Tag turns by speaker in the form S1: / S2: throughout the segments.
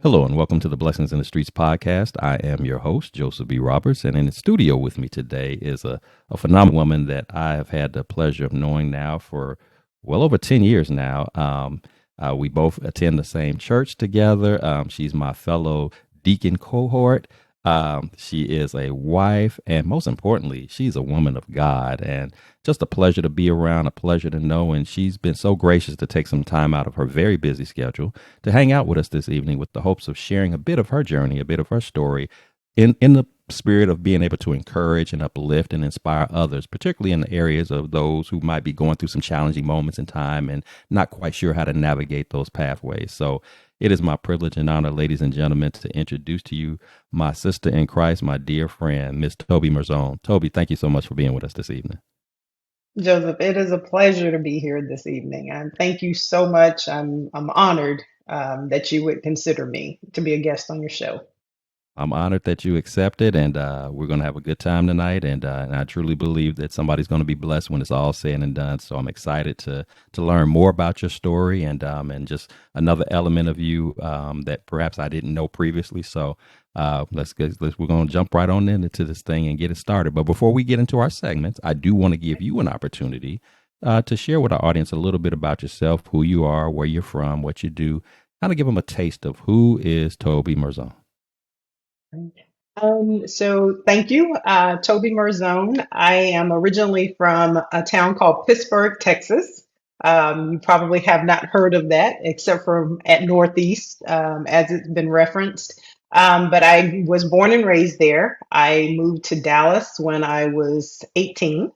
S1: Hello and welcome to the Blessings in the Streets podcast. I am your host, Joseph B. Roberts, and in the studio with me today is a phenomenal woman that I have had the pleasure of knowing now for well over 10 years now. We both attend the same church together. She's my fellow deacon cohort. She is a wife, and most importantly, she's a woman of God. And just a pleasure to be around, a pleasure to know. And she's been so gracious to take some time out of her very busy schedule to hang out with us this evening with the hopes of sharing a bit of her journey, a bit of her story in the spirit of being able to encourage and uplift and inspire others, particularly in the areas of those who might be going through some challenging moments in time and not quite sure how to navigate those pathways. So it is my privilege and honor, ladies and gentlemen, to introduce to you my sister in Christ, my dear friend, Miss Toby Murzone. Toby, thank you so much for being with us this evening.
S2: Joseph, it is a pleasure to be here this evening. And thank you so much. I'm honored that you would consider me to be a guest on your show.
S1: I'm honored that you accepted, and we're going to have a good time tonight. And I truly believe that somebody's going to be blessed when it's all said and done. So I'm excited to learn more about your story and just another element of you that perhaps I didn't know previously. So we're going to jump right on into this thing and get it started. But before we get into our segments, I do want to give you an opportunity to share with our audience a little bit about yourself, who you are, where you're from, what you do, kind of give them a taste of who is Toby Murzone.
S2: So thank you, Toby Murzone. I am originally from a town called Pittsburgh, Texas. You probably have not heard of that, except for at Northeast, as it's been referenced. But I was born and raised there. I moved to Dallas when I was 18.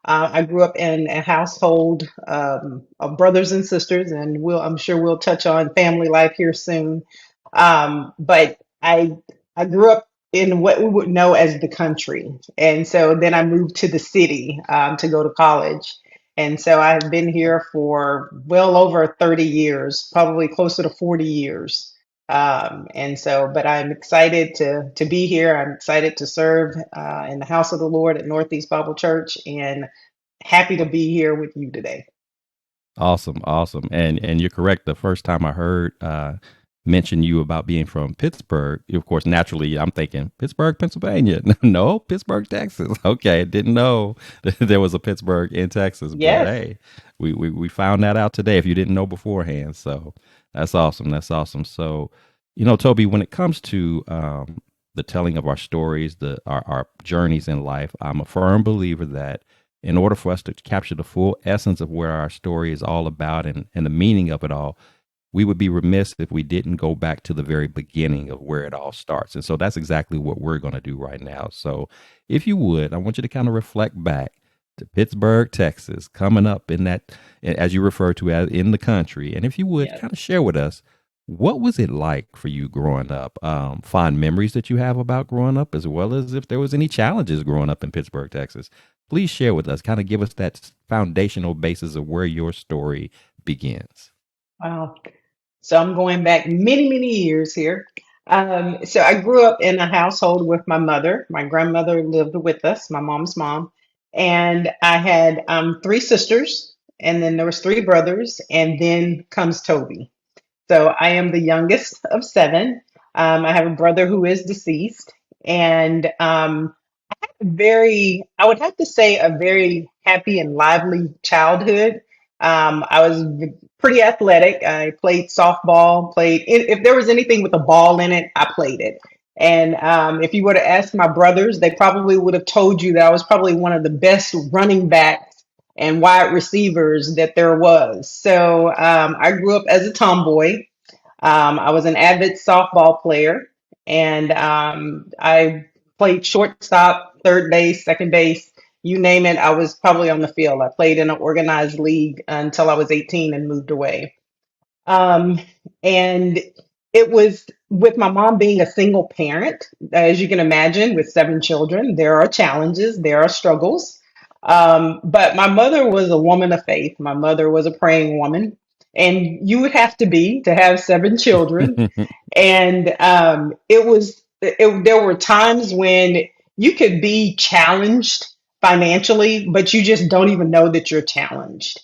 S2: I grew up in a household of brothers and sisters, and I'm sure we'll touch on family life here soon. But I grew up in what we would know as the country, and so then I moved to the city to go to college. And so I have been here for well over 30 years, probably closer to 40 years. But I'm excited to be here. I'm excited to serve in the house of the Lord at Northeast Bible Church, and happy to be here with you today.
S1: Awesome, awesome, and you're correct. The first time I heard mention you about being from Pittsburgh, of course, naturally I'm thinking Pittsburgh, Pennsylvania. No, Pittsburgh, Texas. Okay, didn't know that there was a Pittsburgh in Texas, but
S2: Yes.
S1: hey, we found that out today. If you didn't know beforehand, so that's awesome. That's awesome. So, Toby, when it comes to the telling of our stories, our journeys in life, I'm a firm believer that in order for us to capture the full essence of where our story is all about and the meaning of it all, we would be remiss if we didn't go back to the very beginning of where it all starts. And so that's exactly what we're going to do right now. So if you would, I want you to kind of reflect back to Pittsburgh, Texas, coming up in that, as you refer to as in the country. And if you would
S2: Yes.
S1: kind of share with us, what was it like for you growing up? Fond memories that you have about growing up, as well as if there was any challenges growing up in Pittsburgh, Texas. Please share with us, kind of give us that foundational basis of where your story begins.
S2: Wow. So I'm going back many, many years here. So I grew up in a household with my mother. My grandmother lived with us, my mom's mom, and I had three sisters, and then there was three brothers, and then comes Toby. So I am the youngest of seven. I have a brother who is deceased, and I would have to say, a very happy and lively childhood. I was pretty athletic. I played softball, if there was anything with a ball in it, I played it. And if you were to ask my brothers, they probably would have told you that I was probably one of the best running backs and wide receivers that there was. So I grew up as a tomboy. I was an avid softball player, and I played shortstop, third base, second base, you name it. I was probably on the field. I played in an organized league until I was 18 and moved away. Um, and it was with my mom being a single parent, as you can imagine, with seven children, there are challenges, there are struggles. But my mother was a woman of faith. My mother was a praying woman, and you would have to have seven children. And there were times when you could be challenged financially, but you just don't even know that you're challenged.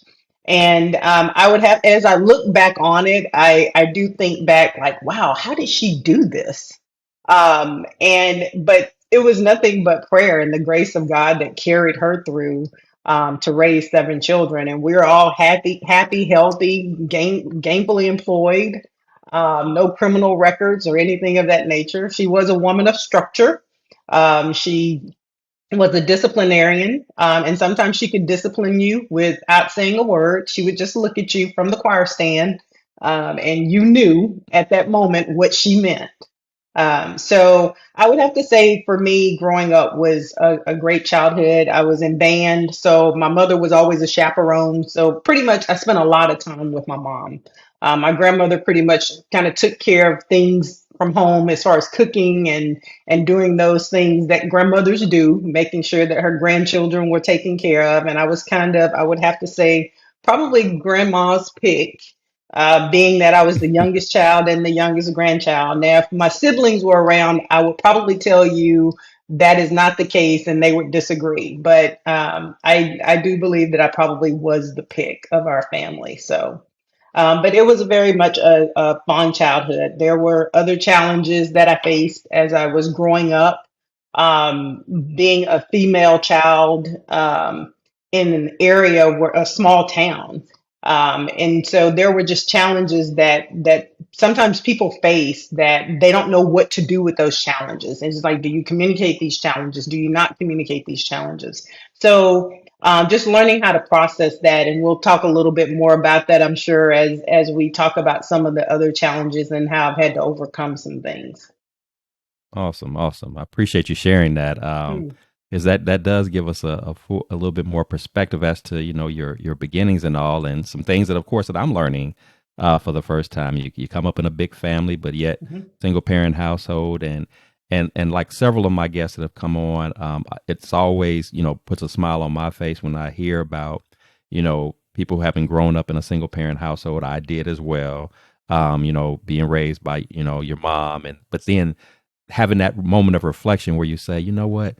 S2: And I would have, as I look back on it, I do think back like, wow, how did she do this? But it was nothing but prayer and the grace of God that carried her through to raise seven children. And we are all happy, healthy, gainfully employed, no criminal records or anything of that nature. She was a woman of structure. She was a disciplinarian, and sometimes she could discipline you without saying a word. She would just look at you from the choir stand, and you knew at that moment what she meant. So I would have to say for me, growing up was a great childhood. I was in band, so my mother was always a chaperone. So pretty much I spent a lot of time with my mom. My grandmother pretty much kind of took care of things from home as far as cooking and doing those things that grandmothers do, making sure that her grandchildren were taken care of. And I was kind of, I would have to say, probably grandma's pick, being that I was the youngest child and the youngest grandchild. Now, if my siblings were around, I would probably tell you that is not the case and they would disagree. But I do believe that I probably was the pick of our family. So, but it was very much a fun childhood. There were other challenges that I faced as I was growing up. Being a female child in an area where a small town, and so there were just challenges that sometimes people face that they don't know what to do with those challenges. And it's like, do you communicate these challenges? Do you not communicate these challenges? So just learning how to process that, and we'll talk a little bit more about that, I'm sure, as we talk about some of the other challenges and how I've had to overcome some things.
S1: Awesome, awesome. I appreciate you sharing that.
S2: Hmm.
S1: Is that does give us a little bit more perspective as to your beginnings and all, and some things that of course that I'm learning for the first time. You come up in a big family, but yet
S2: Mhm.
S1: single parent household, and like several of my guests that have come on, it's always puts a smile on my face when I hear about people having grown up in a single parent household. I did as well. Being raised by your mom, and but then having that moment of reflection where you say, you know what,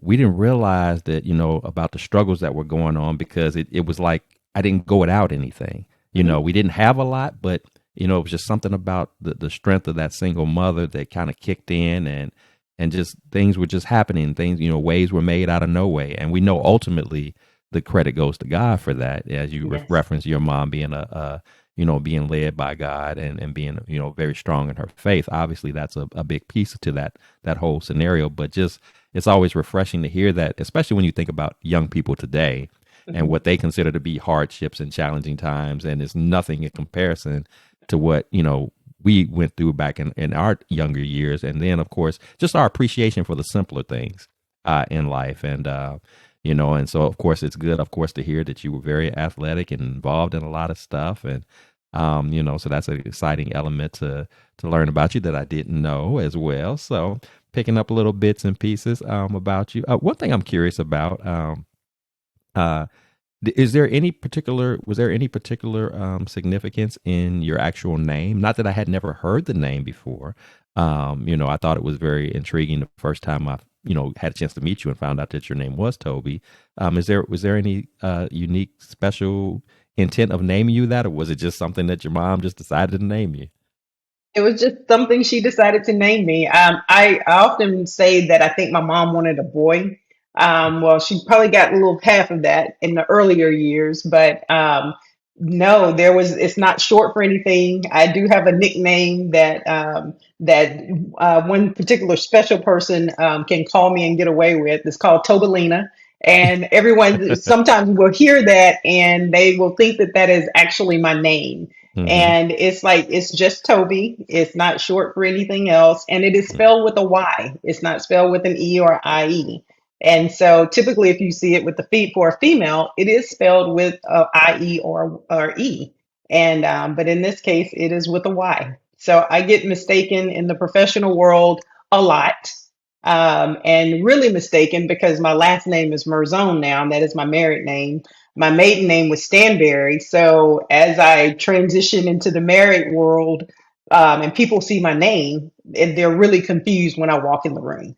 S1: we didn't realize that, about the struggles that were going on because it was like I didn't go without anything.
S2: Mhm.
S1: We didn't have a lot, but, it was just something about the strength of that single mother that kind of kicked in and just things were just happening. Things, ways were made out of no way. And we know ultimately the credit goes to God for that, as you
S2: Yes.
S1: reference your mom being being led by God and being, very strong in her faith. Obviously, that's a big piece to that whole scenario. But just it's always refreshing to hear that, especially when you think about young people today and
S2: Mhm.
S1: what they consider to be hardships and challenging times, and it's nothing in comparison to what we went through back in our younger years. And then, of course, just our appreciation for the simpler things in life. And so, of course, it's good, of course, to hear that you were very athletic and involved in a lot of stuff. And, so that's an exciting element to learn about you that I didn't know as well. So picking up little bits and pieces about you. One thing I'm curious about, uh, is there any particular was there any particular significance in your actual name? Not that I had never heard the name before. I thought it was very intriguing the first time I had a chance to meet you and found out that your name was Toby. Was there any unique special intent of naming you that, or was it just something that your mom just decided to name you?
S2: It was just something she decided to name me. I often say that I think my mom wanted a boy. Well, she probably got a little half of that in the earlier years, but no, it's not short for anything. I do have a nickname that one particular special person can call me and get away with. It's called Tobalina. And everyone sometimes will hear that and they will think that that is actually my name.
S1: Mm-hmm.
S2: And it's like, it's just Toby. It's not short for anything else. And it is spelled with a Y. It's not spelled with an E or IE. And so typically, if you see it with the feet for a female, it is spelled with a IE or E. And but in this case, it is with a Y. So I get mistaken in the professional world a lot, and really mistaken because my last name is Murzone now, and that is my married name. My maiden name was Stanberry. So as I transition into the married world, and people see my name, and they're really confused when I walk in the room.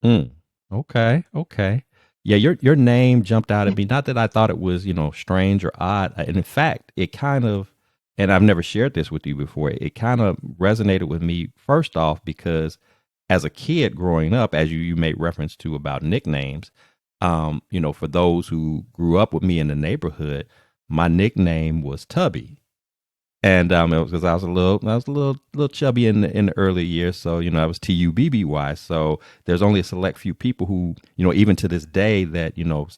S1: Mm. Okay. Okay. Yeah, your name jumped out at me. Not that I thought it was, strange or odd. And in fact, it kind of, and I've never shared this with you before, it kind of resonated with me first off because as a kid growing up, as you made reference to about nicknames, for those who grew up with me in the neighborhood, my nickname was Tubby. And it was because I was a little chubby in the early years. So I was Tubby. So there's only a select few people who, even to this day, that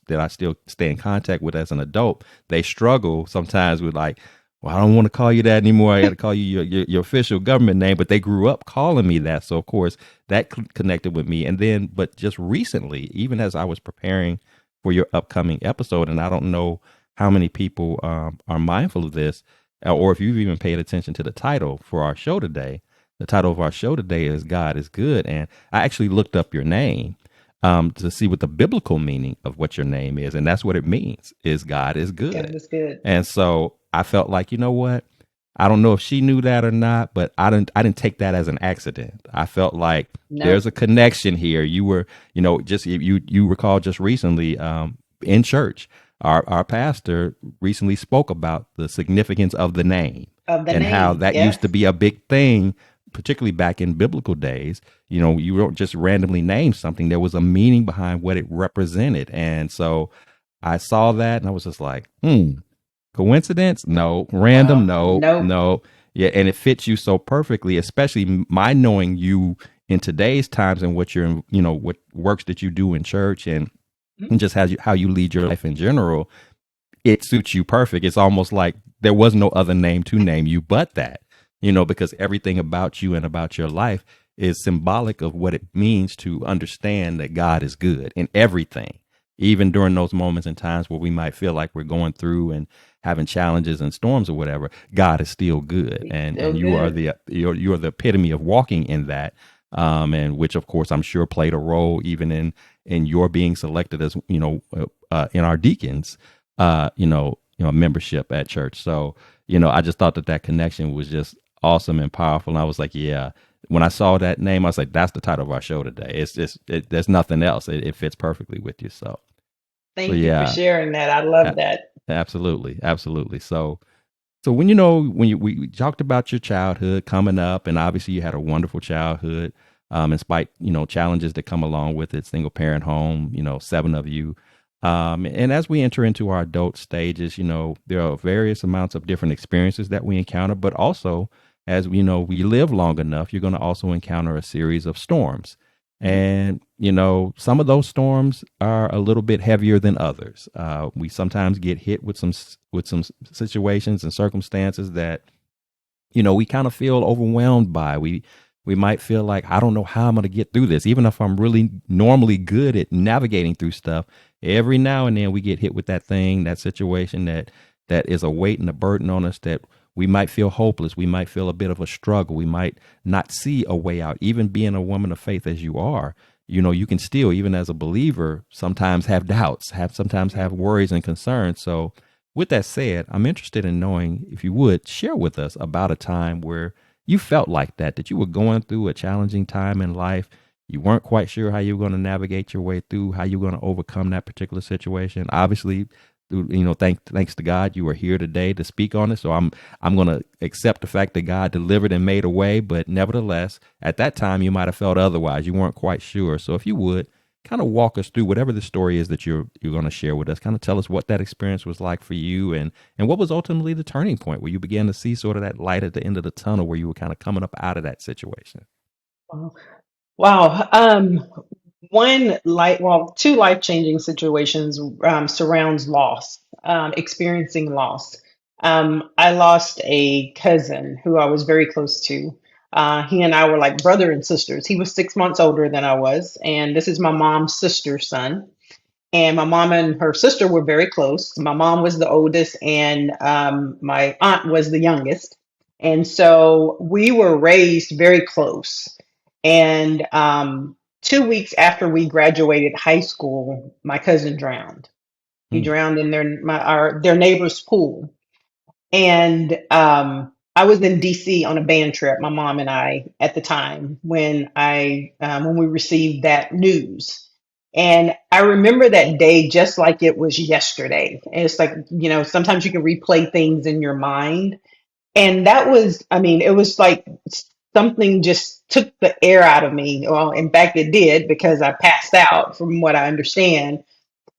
S1: that I still stay in contact with as an adult. They struggle sometimes with like, well, I don't want to call you that anymore. I got to call you your official government name. But they grew up calling me that, so of course that connected with me. And then, but just recently, even as I was preparing for your upcoming episode, and I don't know how many people are mindful of this, or if you've even paid attention to the title for our show today. The title of our show today is God is Good. And I actually looked up your name to see what the biblical meaning of what your name is. And that's what it means, is God is
S2: God
S1: good.
S2: is good.
S1: And so I felt like, you know what? I don't know if she knew that or not, but I didn't take that as an accident. I felt like there's
S2: No,
S1: a connection here. You were, just you recall just recently in church, our pastor recently spoke about the significance of the name
S2: of the
S1: and how
S2: name.
S1: that used to
S2: Yes.
S1: be a big thing, particularly back in biblical days. You don't just randomly name something. There was a meaning behind what it represented. And so I saw that and I was just like, coincidence? No. Random?
S2: Wow.
S1: No.
S2: No.
S1: No. Yeah, and it fits you so perfectly, especially my knowing you in today's times and what what works that you do in church and just how you lead your life in general. It suits you perfect. It's almost like there was no other name to name you but that, because everything about you and about your life is symbolic of what it means to understand that God is good in everything, even during those moments and times where we might feel like we're going through and having challenges and storms or whatever. God is still good,
S2: He's
S1: and
S2: still
S1: you are
S2: good.
S1: you are the epitome of walking in that, and which of course I'm sure played a role even in your being selected as in our deacons membership at church. So, I just thought that connection was just awesome and powerful. And I was like, yeah, when I saw that name, I was like, that's the title of our show today. It's just, there's nothing else. It fits perfectly with you. So
S2: Thank you for
S1: yeah,
S2: sharing that. I love
S1: a-
S2: that.
S1: absolutely. Absolutely. So when we talked about your childhood coming up, and obviously you had a wonderful childhood, in spite challenges that come along with it, single parent home, seven of you, and as we enter into our adult stages, there are various amounts of different experiences that we encounter, but also as we live long enough, you're going to also encounter a series of storms.
S2: Mhm.
S1: And some of those storms are a little bit heavier than others. We sometimes get hit with some situations and circumstances that we kind of feel overwhelmed by. We might feel like, I don't know how I'm going to get through this, even if I'm really normally good at navigating through stuff. Every now and then we get hit with that thing, that situation that is a weight and a burden on us, that we might feel hopeless. We might feel a bit of a struggle. We might not see a way out. Even being a woman of faith as you are, you can still, even as a believer, sometimes have doubts, sometimes have worries and concerns. So with that said, I'm interested in knowing, if you would share with us about a time where you felt like that you were going through a challenging time in life. You weren't quite sure how you were going to navigate your way through, how you were going to overcome that particular situation. Obviously, thanks to God, you are here today to speak on it. So I'm going to accept the fact that God delivered and made a way. But nevertheless, at that time, you might have felt otherwise. You weren't quite sure. So if you would kind of walk us through whatever the story is that you're going to share with us. Kind of tell us what that experience was like for you, and what was ultimately the turning point where you began to see sort of that light at the end of the tunnel, where you were kind of coming up out of that situation.
S2: Wow. Wow. Two life-changing situations surrounds loss, experiencing loss. I lost a cousin who I was very close to. He and I were like brother and sisters. He was 6 months older than I was, and this is my mom's sister's son. And my mom and her sister were very close. My mom was the oldest, and my aunt was the youngest. And so we were raised very close. And 2 weeks after we graduated high school, my cousin drowned. He
S1: Hmm.
S2: drowned in their neighbor's pool. And I was in DC on a band trip, my mom and I, at the time when we received that news. And I remember that day just like it was yesterday. And it's like, sometimes you can replay things in your mind. And that was, I mean, it was like something just took the air out of me. Well, in fact, it did because I passed out from what I understand.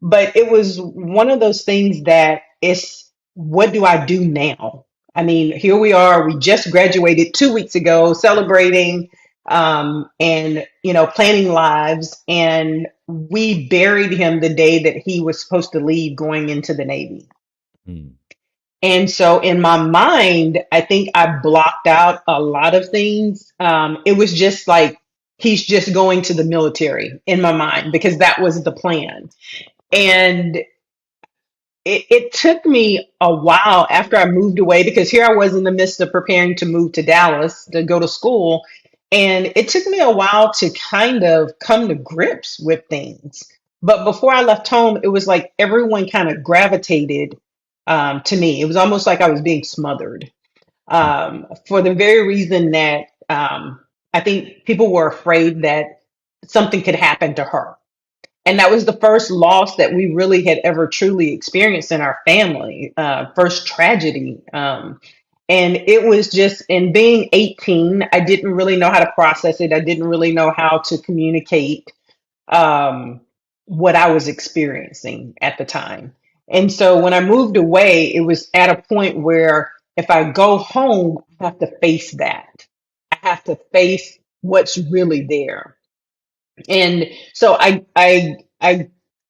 S2: But it was one of those things that it's, what do I do now? I mean, here we are. We just graduated 2 weeks ago, celebrating and planning lives. And we buried him the day that he was supposed to leave, going into the Navy.
S1: Mm.
S2: And so in my mind, I think I blocked out a lot of things. It was just like he's just going to the military in my mind because that was the plan. And it took me a while after I moved away, because here I was in the midst of preparing to move to Dallas to go to school. And it took me a while to kind of come to grips with things. But before I left home, it was like everyone kind of gravitated to me. It was almost like I was being smothered,
S1: Mm.
S2: for the very reason that I think people were afraid that something could happen to her. And that was the first loss that we really had ever truly experienced in our family, first tragedy. And it was just, in being 18, I didn't really know how to process it. I didn't really know how to communicate um, what I was experiencing at the time. And so when I moved away, it was at a point where if I go home, I have to face that. I have to face what's really there. And so I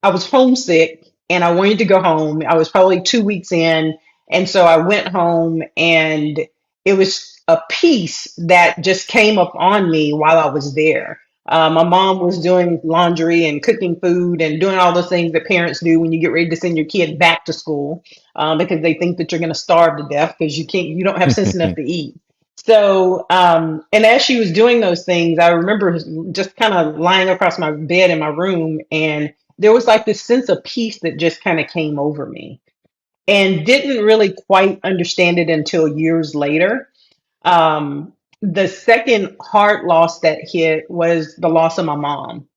S2: was homesick and I wanted to go home. I was probably 2 weeks in, and so I went home, and it was a peace that just came up on me while I was there. My mom was doing laundry and cooking food and doing all those things that parents do when you get ready to send your kid back to school, because they think that you're going to starve to death because you don't have sense enough to eat. So, and as she was doing those things, I remember just kind of lying across my bed in my room, and there was like this sense of peace that just kind of came over me, and didn't really quite understand it until years later. Um, the second hard loss that hit was the loss of my mom.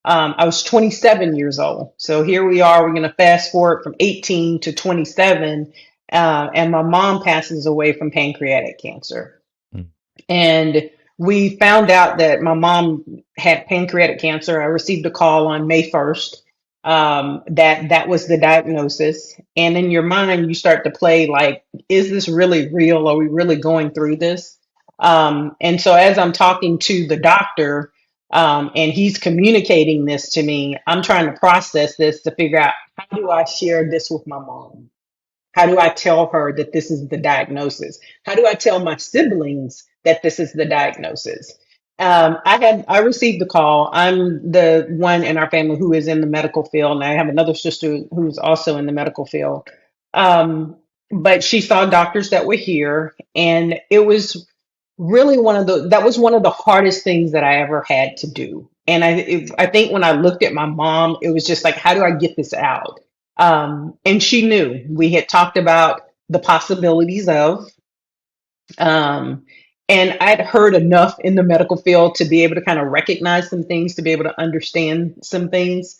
S2: I was 27 years old. So here we are. We're going to fast forward from 18 to 27. And my mom passes away from pancreatic cancer.
S1: Mm.
S2: And we found out that my mom had pancreatic cancer. I received a call on May 1st, that was the diagnosis. And in your mind, you start to play like, is this really real? Are we really going through this? And so as I'm talking to the doctor, and he's communicating this to me, I'm trying to process this to figure out, how do I share this with my mom? How do I tell her that this is the diagnosis? How do I tell my siblings that this is the diagnosis? I received the call. I'm the one in our family who is in the medical field, and I have another sister who's also in the medical field. Um, but she saw doctors that were here, and it was really that was one of the hardest things that I ever had to do. And I think when I looked at my mom, it was just like, how do I get this out? And she knew. We had talked about the possibilities of, um, and I'd heard enough in the medical field to be able to kind of recognize some things, to be able to understand some things.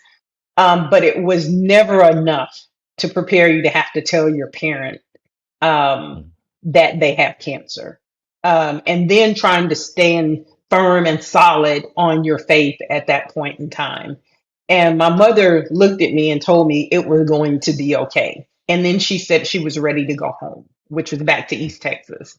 S2: But it was never enough to prepare you to have to tell your parent um,
S1: Mm.
S2: that they have cancer. And then trying to stand firm and solid on your faith at that point in time. And my mother looked at me and told me it was going to be okay. And then she said she was ready to go home, which was back to East Texas.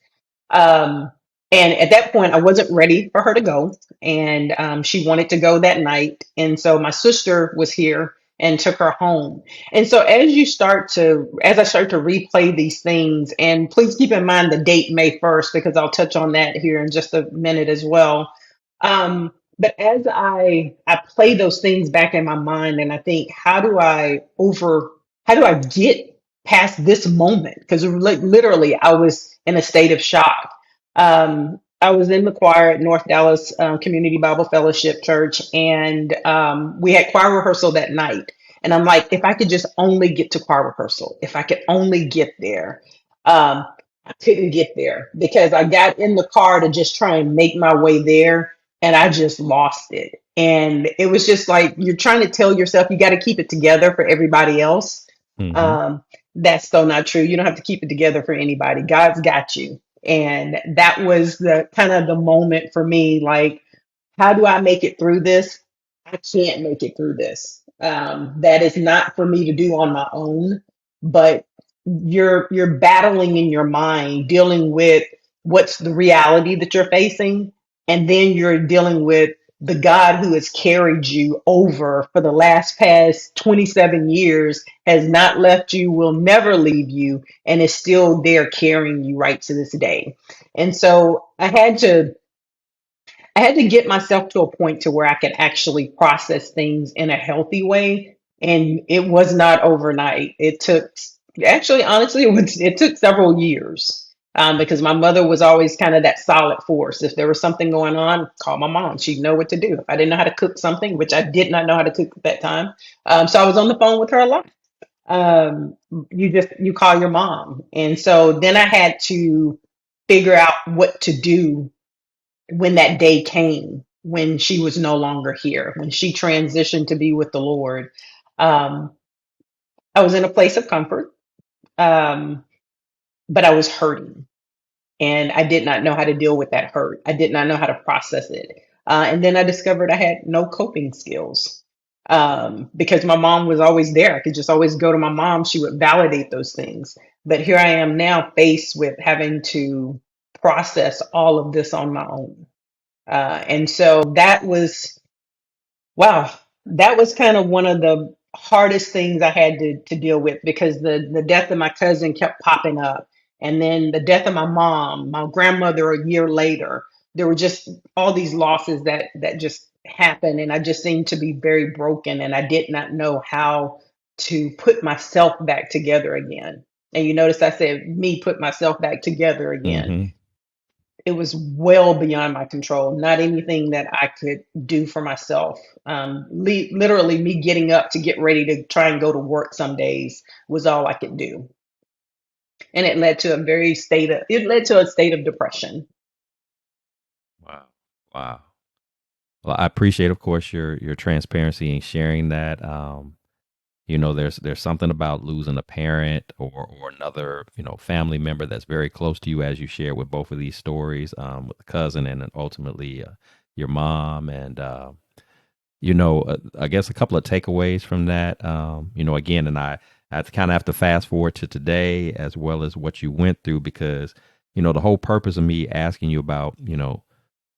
S2: Um, and at that point, I wasn't ready for her to go, and she wanted to go that night. And so my sister was here and took her home. And so as I start to replay these things, and please keep in mind the date May 1st, because I'll touch on that here in just a minute as well. But as I play those things back in my mind, and I think, how do I get past this moment? Because literally, I was in a state of shock. I was in the choir at North Dallas Community Bible Fellowship Church, and we had choir rehearsal that night. And I'm like, if I could just only get to choir rehearsal, if I could only get there. Um, I couldn't get there because I got in the car to just try and make my way there, and I just lost it. And it was just like you're trying to tell yourself you got to keep it together for everybody else.
S1: Mm-hmm.
S2: Um, that's so not true. You don't have to keep it together for anybody. God's got you. And that was the kind of the moment for me, like, how do I make it through this? I can't make it through this. That is not for me to do on my own, but you're battling in your mind, dealing with what's the reality that you're facing, and then you're dealing with the God who has carried you over for the last past 27 years, has not left you, will never leave you, and is still there carrying you right to this day. And so I had to get myself to a point to where I could actually process things in a healthy way. And it was not overnight. It took, actually, honestly, it took several years. Because my mother was always kind of that solid force. If there was something going on, call my mom. She'd know what to do. If I didn't know how to cook something, which I did not know how to cook at that time, so I was on the phone with her a lot. You call your mom, and so then I had to figure out what to do when that day came, when she was no longer here, when she transitioned to be with the Lord. um, I was in a place of comfort, um, but I was hurting, and I did not know how to deal with that hurt. I did not know how to process it. And then I discovered I had no coping skills, because my mom was always there. I could just always go to my mom. She would validate those things. But here I am now faced with having to process all of this on my own. And so that was, wow, that was kind of one of the hardest things I had to deal with, because the death of my cousin kept popping up. And then the death of my mom, my grandmother a year later. There were just all these losses that just happened. And I just seemed to be very broken. And I did not know how to put myself back together again. And you notice I said me put myself back together again.
S1: Mm-hmm.
S2: It was well beyond my control, not anything that I could do for myself. Literally, me getting up to get ready to try and go to work some days was all I could do. And it led to a state of depression.
S1: Wow. Wow. Well, I appreciate, of course, your transparency and sharing that. There's something about losing a parent or another, family member that's very close to you, as you share with both of these stories, with the cousin and then ultimately your mom. And I guess a couple of takeaways from that. Again, and I kind of have to fast forward to today as well as what you went through, because the whole purpose of me asking you about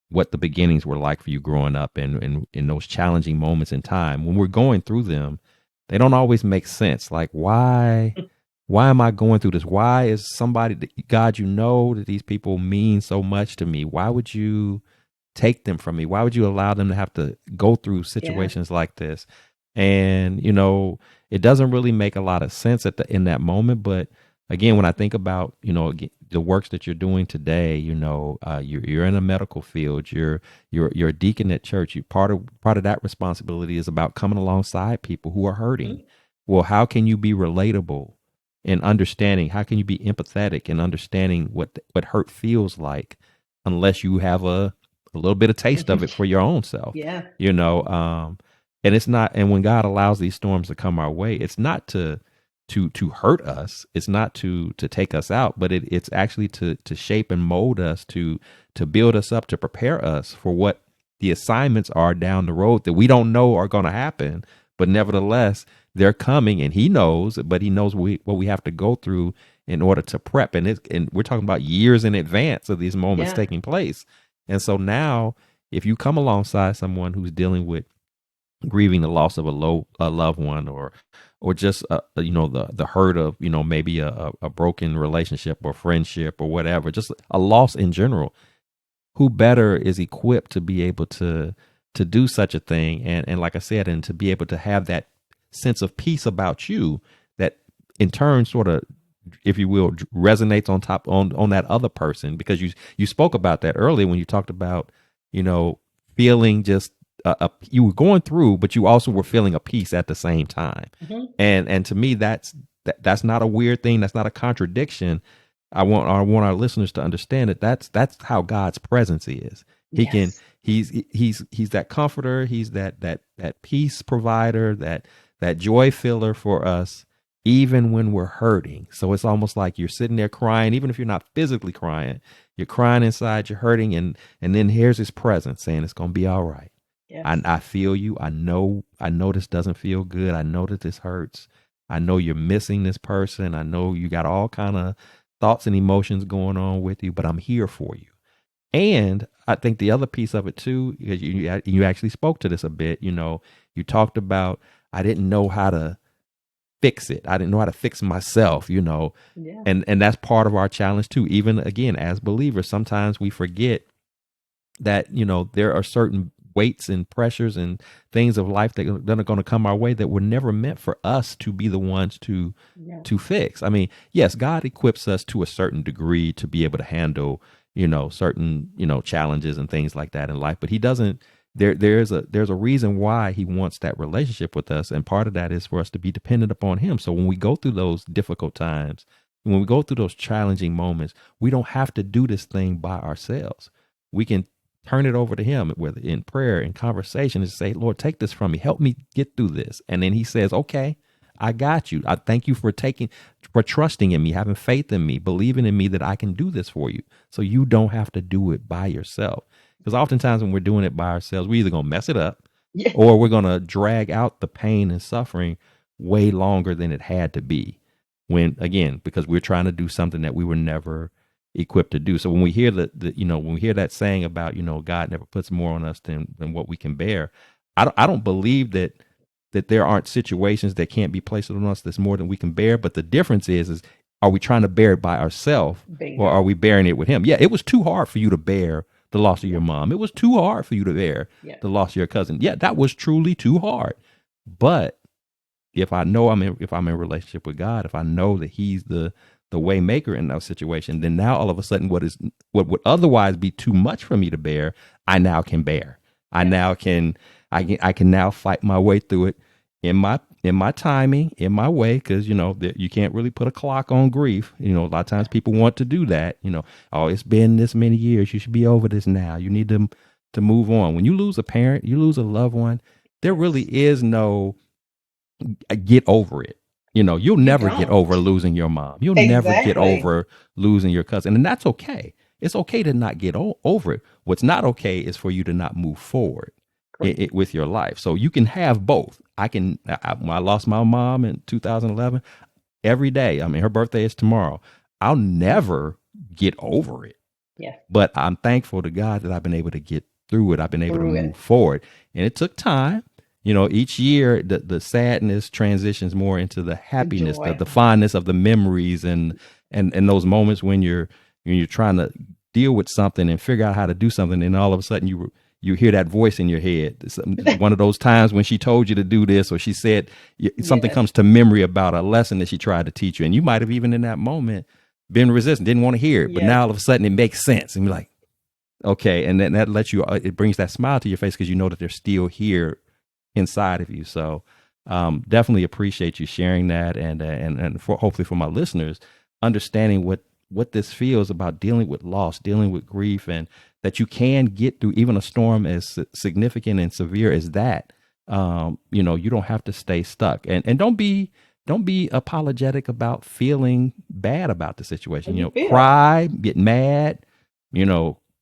S1: what the beginnings were like for you growing up, and in those challenging moments in time when we're going through them, they don't always make sense. Like, why am I going through this? Why is somebody that God, that these people mean so much to me? Why would you take them from me? Why would you allow them to have to go through
S2: Yeah.
S1: situations like this? And it doesn't really make a lot of sense in that moment. But again, when I think about the works that you're doing today, you're in a medical field, you're a deacon at church. You part of that responsibility is about coming alongside people who are hurting.
S2: Mhm.
S1: Well, how can you be relatable and understanding? How can you be empathetic and understanding what hurt feels like, unless you have a little bit of taste of it for your own self,
S2: Yeah.
S1: you know. And it's not, and when God allows these storms to come our way, it's not to hurt us, it's not to take us out, but it's actually to shape and mold us, to build us up, to prepare us for what the assignments are down the road that we don't know are going to happen, but nevertheless they're coming, and he knows what we have to go through in order to prep. And we're talking about years in advance of these moments
S2: Yeah.
S1: taking place. And so now, if you come alongside someone who's dealing with grieving the loss of a loved one, or just the hurt of maybe a broken relationship or friendship or whatever, just a loss in general, who better is equipped to be able to do such a thing, and like I said, and to be able to have that sense of peace about you, that in turn sort of, if you will, resonates on that other person, because you spoke about that earlier when you talked about feeling just you were going through, but you also were feeling a peace at the same time.
S2: Hmm.
S1: And to me, that's not a weird thing, that's not a contradiction. I want our listeners to understand that that's how God's presence is. He can
S2: Yes.
S1: he's that comforter, he's that peace provider, that joy filler for us even when we're hurting. So it's almost like you're sitting there crying, even if you're not physically crying, you're crying inside, you're hurting, and then here's his presence saying it's gonna be all right.
S2: Yes.
S1: I feel you. I know this doesn't feel good. I know that this hurts. I know you're missing this person. I know you got all kind of thoughts and emotions going on with you, but I'm here for you. And I think the other piece of it too, because you actually spoke to this a bit. You talked about I didn't know how to fix it. I didn't know how to fix myself.
S2: Yeah.
S1: And that's part of our challenge too. Even again, as believers, sometimes we forget that there are certain weights and pressures and things of life that are going to come our way that were never meant for us to be the ones to
S2: Yes.
S1: fix. I mean, yes, God equips us to a certain degree to be able to handle certain challenges and things like that in life, but he doesn't. There's a reason why he wants that relationship with us, and part of that is for us to be dependent upon him. So when we go through those difficult times, when we go through those challenging moments, we don't have to do this thing by ourselves. We can turn it over to him, whether in prayer and conversation, and say, Lord, take this from me, help me get through this. And then he says, okay, I got you. I thank you for trusting in me, having faith in me, believing in me that I can do this for you, so you don't have to do it by yourself. Because oftentimes when we're doing it by ourselves, we're either going to mess it up
S2: Yeah.
S1: or we're going to drag out the pain and suffering way longer than it had to be, when again, because we're trying to do something that we were never equipped to do. So when we hear when we hear that saying about, God never puts more on us than what we can bear, I don't believe that there aren't situations that can't be placed on us that's more than we can bear. But the difference is are we trying to bear it by ourselves, or are
S2: Bingo.
S1: we bearing it with him? Yeah, it was too hard for you to bear the loss of your
S2: Yeah.
S1: mom. It was too hard for you to bear
S2: Yeah.
S1: the loss of your cousin. Yeah, that was truly too hard. But if I'm in relationship with God, if I know that he's the way maker in that situation, then now all of a sudden what would otherwise be too much for me to bear, I now can bear. I
S2: Yes.
S1: now can I can now fight my way through it in my timing, in my way, because you can't really put a clock on grief. A lot of times people want to do that. Oh, it's been this many years. You should be over this now. You need to move on. When you lose a parent, you lose a loved one, there really
S2: Yes.
S1: is no get over it. You'll
S2: You
S1: never get
S2: don't.
S1: over losing your mom. You'll never get
S2: Exactly.
S1: over losing your cousin. And that's okay. It's okay to not get over it. What's not okay is for you to not move forward
S2: Correct.
S1: with your life. So you can have both. When I lost my mom in 2011, every day, I mean, her birthday is tomorrow. I'll never get over it,
S2: Yeah.
S1: but I'm thankful to God that I've been able to get through it. I've been able to
S2: Through
S1: move
S2: it.
S1: forward. And it took time. Each year the sadness transitions more into the
S2: The
S1: happiness, the,
S2: joy.
S1: the fondness of the memories, and those moments when you're trying to deal with something and figure out how to do something, and all of a sudden you hear that voice in your head. It's one of those times when she told you to do this, or she said something
S2: Yes.
S1: comes to memory about a lesson that she tried to teach you, and you might have even in that moment been resistant, didn't want to hear it, but
S2: Yes.
S1: now all of a sudden it makes sense, and you're like, okay, and then that lets you. It brings that smile to your face because you know that they're still here inside of you. So definitely appreciate you sharing that, and for hopefully for my listeners, understanding what this feels about dealing with loss, dealing with grief, and that you can get through even a storm as significant and severe as that. You don't have to stay stuck, and don't be apologetic about feeling bad about the
S2: How
S1: situation.
S2: you feel?
S1: Cry, get mad,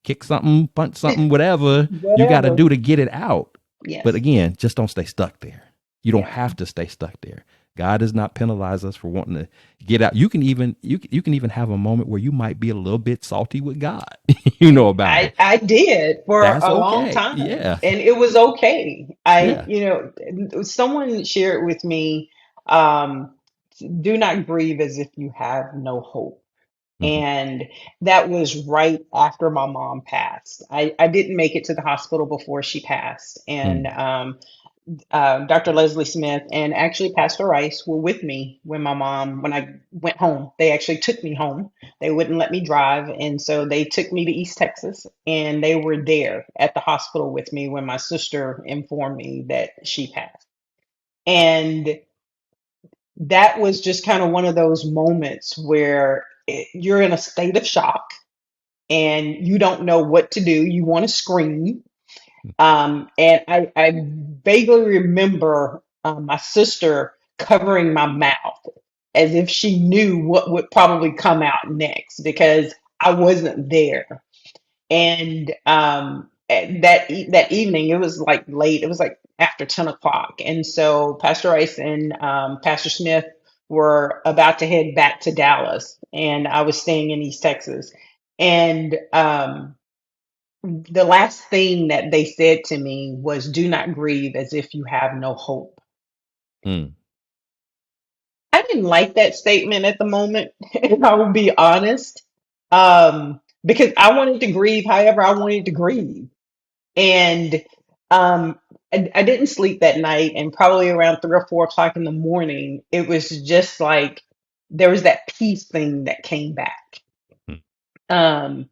S1: kick something, punch something, whatever you got to
S2: Whatever.
S1: do to get it out. But
S2: Yes.
S1: again, just don't stay stuck there. You don't
S2: Yeah.
S1: have to stay stuck there. God does not penalize us for wanting to get out. You can even have a moment where you might be a little bit salty with God, about it.
S2: I did for
S1: That's
S2: a long
S1: okay.
S2: time,
S1: Yeah.
S2: and it was okay.
S1: Yeah.
S2: Someone shared with me, um, do not grieve as if you have no hope.
S1: Hmm.
S2: And that was right after my mom passed. I didn't make it to the hospital before she passed. And
S1: Mm.
S2: Dr. Leslie Smith and actually Pastor Rice were with me when I went home. They actually took me home. They wouldn't let me drive. And so they took me to East Texas, and they were there at the hospital with me when my sister informed me that she passed. And that was just kind of one of those moments where you're in a state of shock. and you don't know what to do. You want to scream. And I vaguely remember my sister covering my mouth as if she knew what would probably come out next because I wasn't there. And that evening, it was like late. It was like after 10 o'clock, and so Pastor Rice and Pastor Smith were about to head back to Dallas, and I was staying in East Texas. And the last thing that they said to me was, "Do not grieve as if you have no hope."
S1: Mm.
S2: I didn't like that statement at the moment, if I will be honest, because I wanted to grieve however I wanted to grieve. And I didn't sleep that night, and probably around 3 or 4 o'clock in the morning, it was just like there was that peace thing that came back.
S1: Mm.
S2: Um,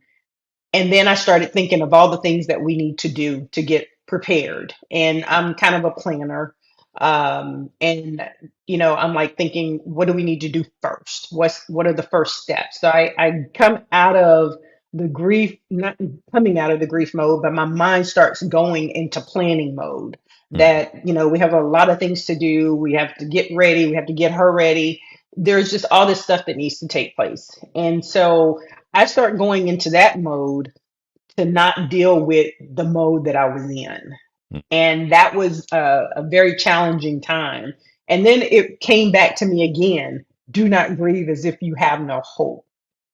S2: and then I started thinking of all the things that we need to do to get prepared. And I'm kind of a planner. And I'm like thinking, what do we need to do first? What are the first steps? So I come out of the grief, not coming out of the grief mode, but my mind starts going into planning mode.
S1: Mm.
S2: That, we have a lot of things to do. We have to get ready. We have to get her ready. There's just all this stuff that needs to take place. And so I start going into that mode to not deal with the mode that I was in.
S1: Mm.
S2: And that was a very challenging time. And then it came back to me again, do not grieve as if you have no hope.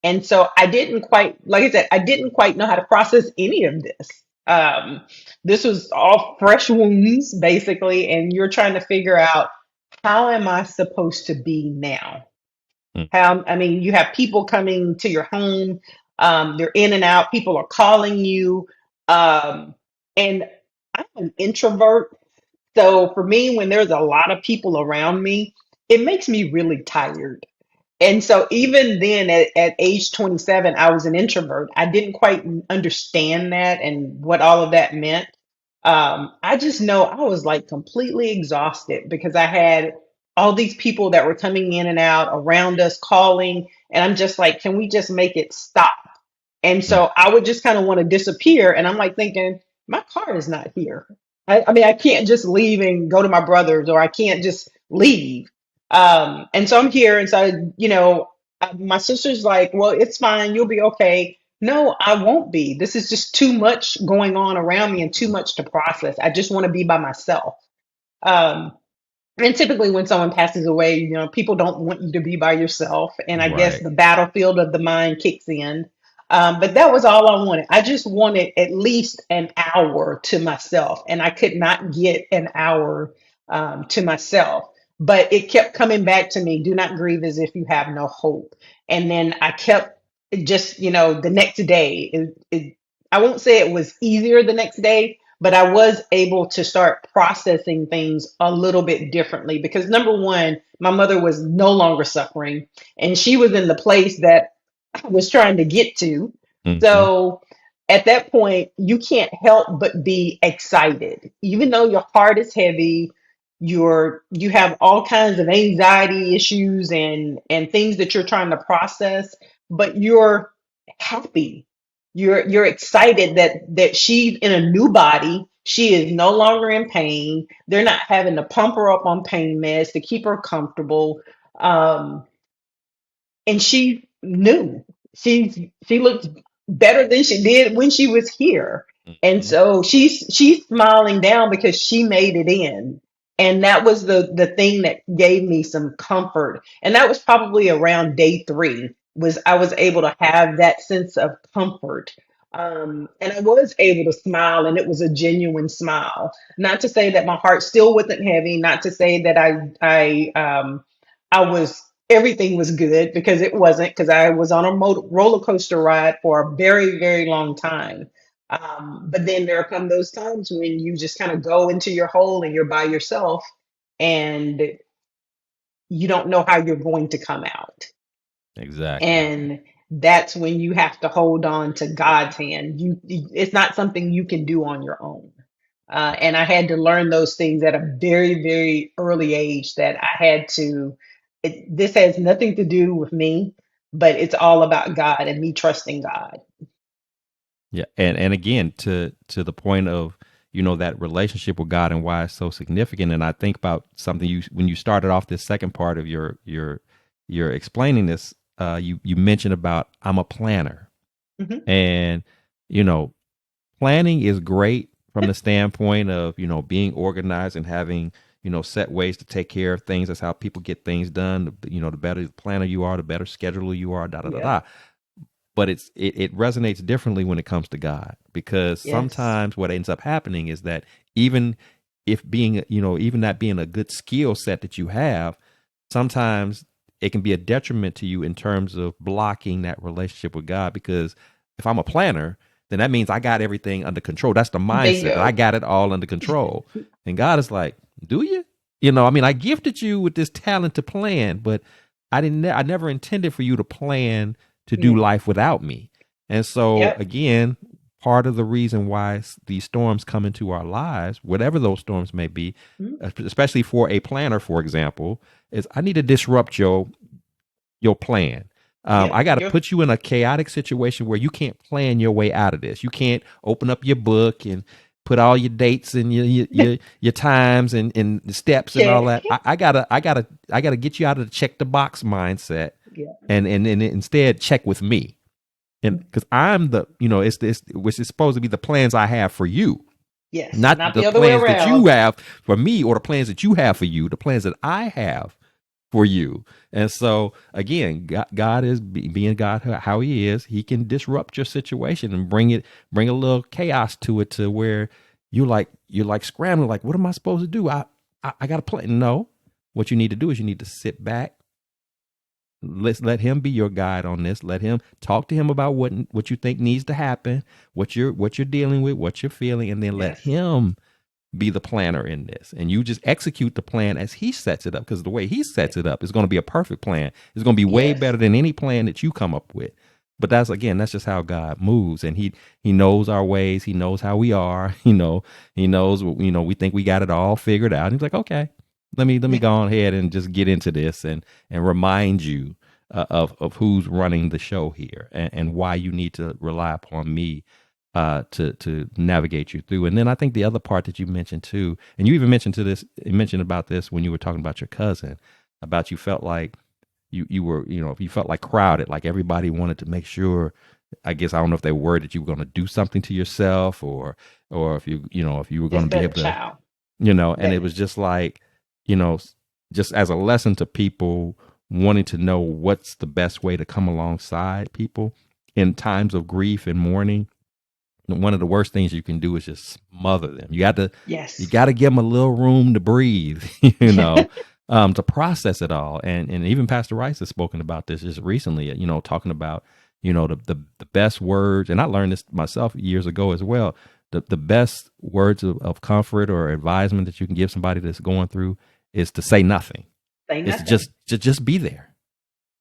S2: And so I didn't quite, like I said, I didn't quite know how to process any of this. Um, this was all fresh wounds, basically, and you're trying to figure out, how am I supposed to be now?
S1: Mm.
S2: How, I mean, you have people coming to your home, they're in and out, people are calling you. And I'm an introvert. So for me, when there's a lot of people around me, it makes me really tired. And so even then at age 27, I was an introvert. I didn't quite understand that and what all of that meant. I just know I was like completely exhausted because I had all these people that were coming in and out around us calling. And I'm just like, can we just make it stop? And
S1: Mm.
S2: so I would just kind of want to disappear. And I'm like thinking, my car is not here. I mean, I can't just leave and go to my brother's, or I can't just leave. And so I'm here. And so, my sister's like, well, it's fine. You'll be okay. No, I won't be. This is just too much going on around me and too much to process. I just want to be by myself. Um, and typically, when someone passes away, people don't want you to be by yourself. And I guess
S1: Right.
S2: the battlefield of the mind kicks in. But that was all I wanted. I just wanted at least an hour to myself. And I could not get an hour to myself. But it kept coming back to me, do not grieve as if you have no hope. And then I kept just, the next day, I won't say it was easier the next day, but I was able to start processing things a little bit differently because number one, my mother was no longer suffering and she was in the place that I was trying to get to.
S1: Mm-hmm.
S2: So at that point, you can't help but be excited. Even though your heart is heavy, you have all kinds of anxiety issues and things that you're trying to process, but you're happy, you're excited that she's in a new body. She is no longer in pain. They're not having to pump her up on pain meds to keep her comfortable. Um, and she knew she looked better than she did when she was here. And
S1: Mm-hmm.
S2: so she's smiling down because she made it in. And that was the thing that gave me some comfort. And that was probably around day 3 was I was able to have that sense of comfort. And I was able to smile, and it was a genuine smile. Not to say that my heart still wasn't heavy, not to say that I was everything was good, because it wasn't, because I was on a roller coaster ride for a very, very long time. But then there come those times when you just kind of go into your hole and you're by yourself and you don't know how you're going to come out.
S1: Exactly.
S2: And that's when you have to hold on to God's hand. It's not something you can do on your own. And I had to learn those things at a very, very early age, that I had to, this has nothing to do with me, but it's all about God and me trusting God.
S1: Yeah, and again, to the point of, that relationship with God and why it's so significant. And I think about something, you when you started off this second part of your explaining this, you mentioned about, I'm a planner.
S2: Hmm.
S1: And you know planning is great from the standpoint of, being organized and having, set ways to take care of things. That's how people get things done. The better the planner you are, the better scheduler you are, da da da
S2: Yep.
S1: da. But it resonates differently when it comes to God, because
S2: Yes.
S1: sometimes what ends up happening is that, even if being, even that being a good skill set that you have, sometimes it can be a detriment to you in terms of blocking that relationship with God. Because if I'm a planner, then that means I got everything under control. That's the mindset, that I
S2: Bingo.
S1: got it all under control. And God is like, do you? I gifted you with this talent to plan, but I never intended for you to plan to do
S2: Yeah.
S1: life without me. And so,
S2: Yep.
S1: again, part of the reason why these storms come into our lives, whatever those storms may be,
S2: Mhm.
S1: especially for a planner, for example, is I need to disrupt your plan. I
S2: Yep.
S1: got to put you in a chaotic situation where you can't plan your way out of this. You can't open up your book and put all your dates and your times and the steps and all
S2: Check.
S1: that. I gotta get you out of the check the box mindset,
S2: Yeah.
S1: and instead check with me. And because I'm the, it's this, which is supposed to be the plans I have for you,
S2: Yes.
S1: not
S2: Not
S1: the
S2: the other way
S1: plans that you
S2: around.
S1: have for me, or the plans that you have for you, the plans that I have for you. And so, again, God is being God how He is. He can disrupt your situation and bring a little chaos to it, to where you're like scrambling, like, what am I supposed to do? I got to plan. No, what you need to do is you need to sit back. Let him be your guide on this. Let him talk to him about what you think needs to happen, what you're dealing with, what you're feeling, and then let
S2: Yes.
S1: him be the planner in this. And you just execute the plan as he sets it up, because the way he
S2: Yeah.
S1: sets it up is going to be a perfect plan. It's going to be way
S2: Yes.
S1: better than any plan that you come up with. But that's just how God moves, and he knows our ways. He knows how we are. He knows, we think we got it all figured out. And he's like, okay, let me go on ahead and just get into this, and remind you of who's running the show here, and why you need to rely upon me to navigate you through. And then I think the other part that you mentioned too, and you even mentioned about this when you were talking about your cousin, about you felt like you were, you felt like crowded, like everybody wanted to make sure. I guess I don't know if they were worried that you were going to do something to yourself, or if you were going
S2: Yes,
S1: to be
S2: that
S1: able to,
S2: child.
S1: and it
S2: That.
S1: was just like, you know, just as a lesson to people wanting to know what's the best way to come alongside people in times of grief and mourning. One of the worst things you can do is just smother them. You
S2: Yes.
S1: got to give them a little room to breathe, to process it all. And even Pastor Rice has spoken about this just recently, talking about, the best words. And I learned this myself years ago as well. The best words of comfort or advisement that you can give somebody that's going through is to say nothing.
S2: Say
S1: It's to
S2: nothing.
S1: just be there.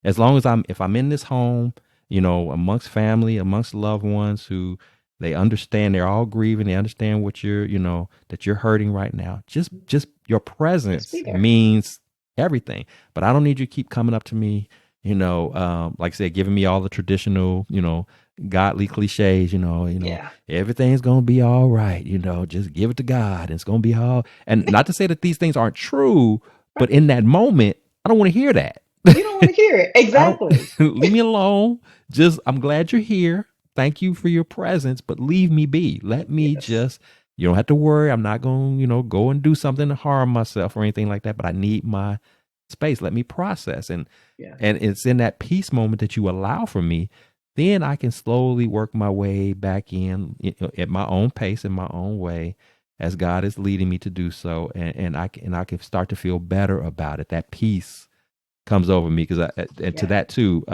S1: As long as if I'm in this home, amongst family, amongst loved ones who they understand, they're all grieving, they understand what that you're hurting right now. Just your
S2: Just be
S1: presence
S2: there.
S1: means everything. But I don't need you to keep coming up to me, like I said, giving me all the traditional, godly cliches,
S2: Yeah.
S1: everything's gonna be all right, just give it to God, and it's gonna be all. And not to say that these things aren't true, but
S2: Right.
S1: in that moment, I don't want to hear that.
S2: You don't want to hear it.
S1: I don't
S2: Exactly.
S1: leave me alone. Just, I'm glad you're here. Thank you for your presence, but leave me be. Let me
S2: Yes.
S1: just, you don't have to worry. I'm not going to, go and do something to harm myself or anything like that, but I need my space. Let me process. And
S2: Yeah.
S1: and it's in that peace moment that you allow for me, then I can slowly work my way back in, at my own pace, in my own way, as God is leading me to do so, and I can start to feel better about it. That peace comes over me, because and to
S2: Yeah.
S1: that too,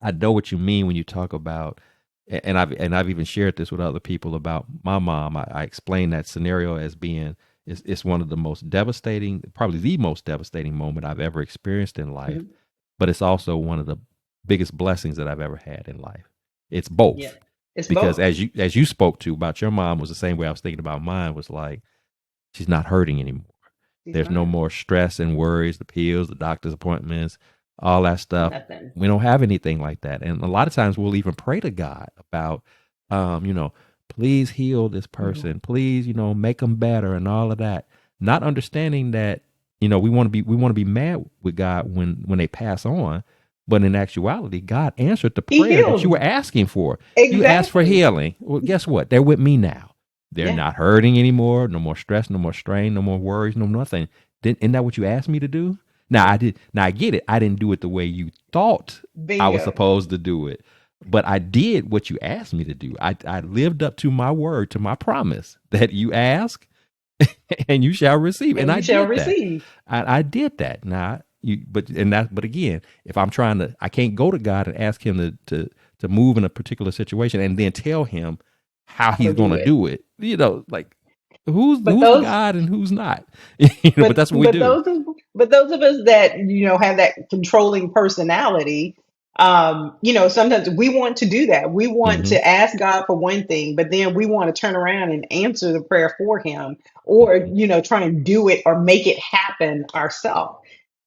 S1: I know what you mean when you talk about, and I've even shared this with other people about my mom. I explained that scenario as being, it's one of the most devastating, probably the most devastating moment I've ever experienced in life,
S2: Mhm.
S1: but it's also one of the biggest blessings that I've ever had in life. It's
S2: Yeah.
S1: both,
S2: It's
S1: because
S2: both.
S1: as you spoke to about your mom, was the same way I was thinking about mine. Was like, she's not hurting anymore.
S2: He's
S1: There's no
S2: not.
S1: more stress and worries, the pills, the doctor's appointments, all that stuff.
S2: Nothing.
S1: We don't have anything like that. And a lot of times we'll even pray to God about, You know, please heal this
S2: Mhm.
S1: person. Please, make them better and all of that. Not understanding that, we want to be mad with God when they pass on, but in actuality, God answered the
S2: He
S1: prayer that
S2: heals
S1: you were
S2: them.
S1: asking for. You asked for
S2: Exactly.
S1: healing. Well, guess what? They're with me now. They're
S2: Yeah.
S1: not hurting anymore. No more stress. No more strain. No more worries. No nothing. Isn't that what you asked me to do? Now I
S2: Yeah.
S1: did. Now I get it. I didn't do it the way you thought I was
S2: Bingo.
S1: supposed to do it, but I did what you asked me to do. I lived up to my word, to my promise that you ask and you shall receive. And
S2: And
S1: I
S2: you shall
S1: did that.
S2: receive.
S1: I did that. Now but again, if I'm trying to, I can't go to God and ask him to move in a particular situation and then tell him how
S2: How to
S1: he's going
S2: do
S1: to
S2: it.
S1: do it. Like who's
S2: But
S1: who's
S2: those
S1: God and who's not? But
S2: but
S1: that's what we
S2: but
S1: do.
S2: those of but those of us that have that controlling personality, sometimes we want to do that. We want
S1: Hmm.
S2: to ask God for one thing, but then we want to turn around and answer the prayer for him, or try and do it or make it happen ourselves.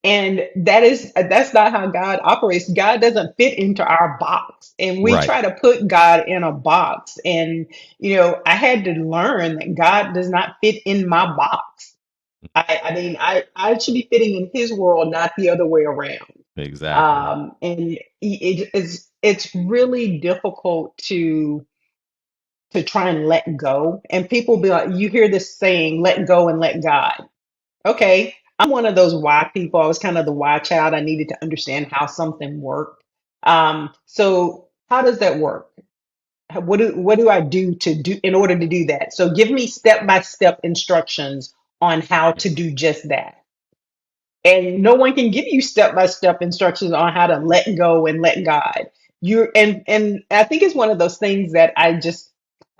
S2: And that's not how God operates. God doesn't fit into our box, and we
S1: Right.
S2: try to put God in a box. And I had to learn that God does not fit in my box. I mean, I should be fitting in his world, not the other way around.
S1: Exactly.
S2: And it's really difficult to try and let go. And people be like, you hear this saying, "Let go and let God." Okay, I'm one of those why people. I was kind of the why child. I needed to understand how something worked. So how does that work? What do I do to do in order to do that? So give me step by step instructions on how to do just that. And no one can give you step by step instructions on how to let go and let God. And I think it's one of those things that I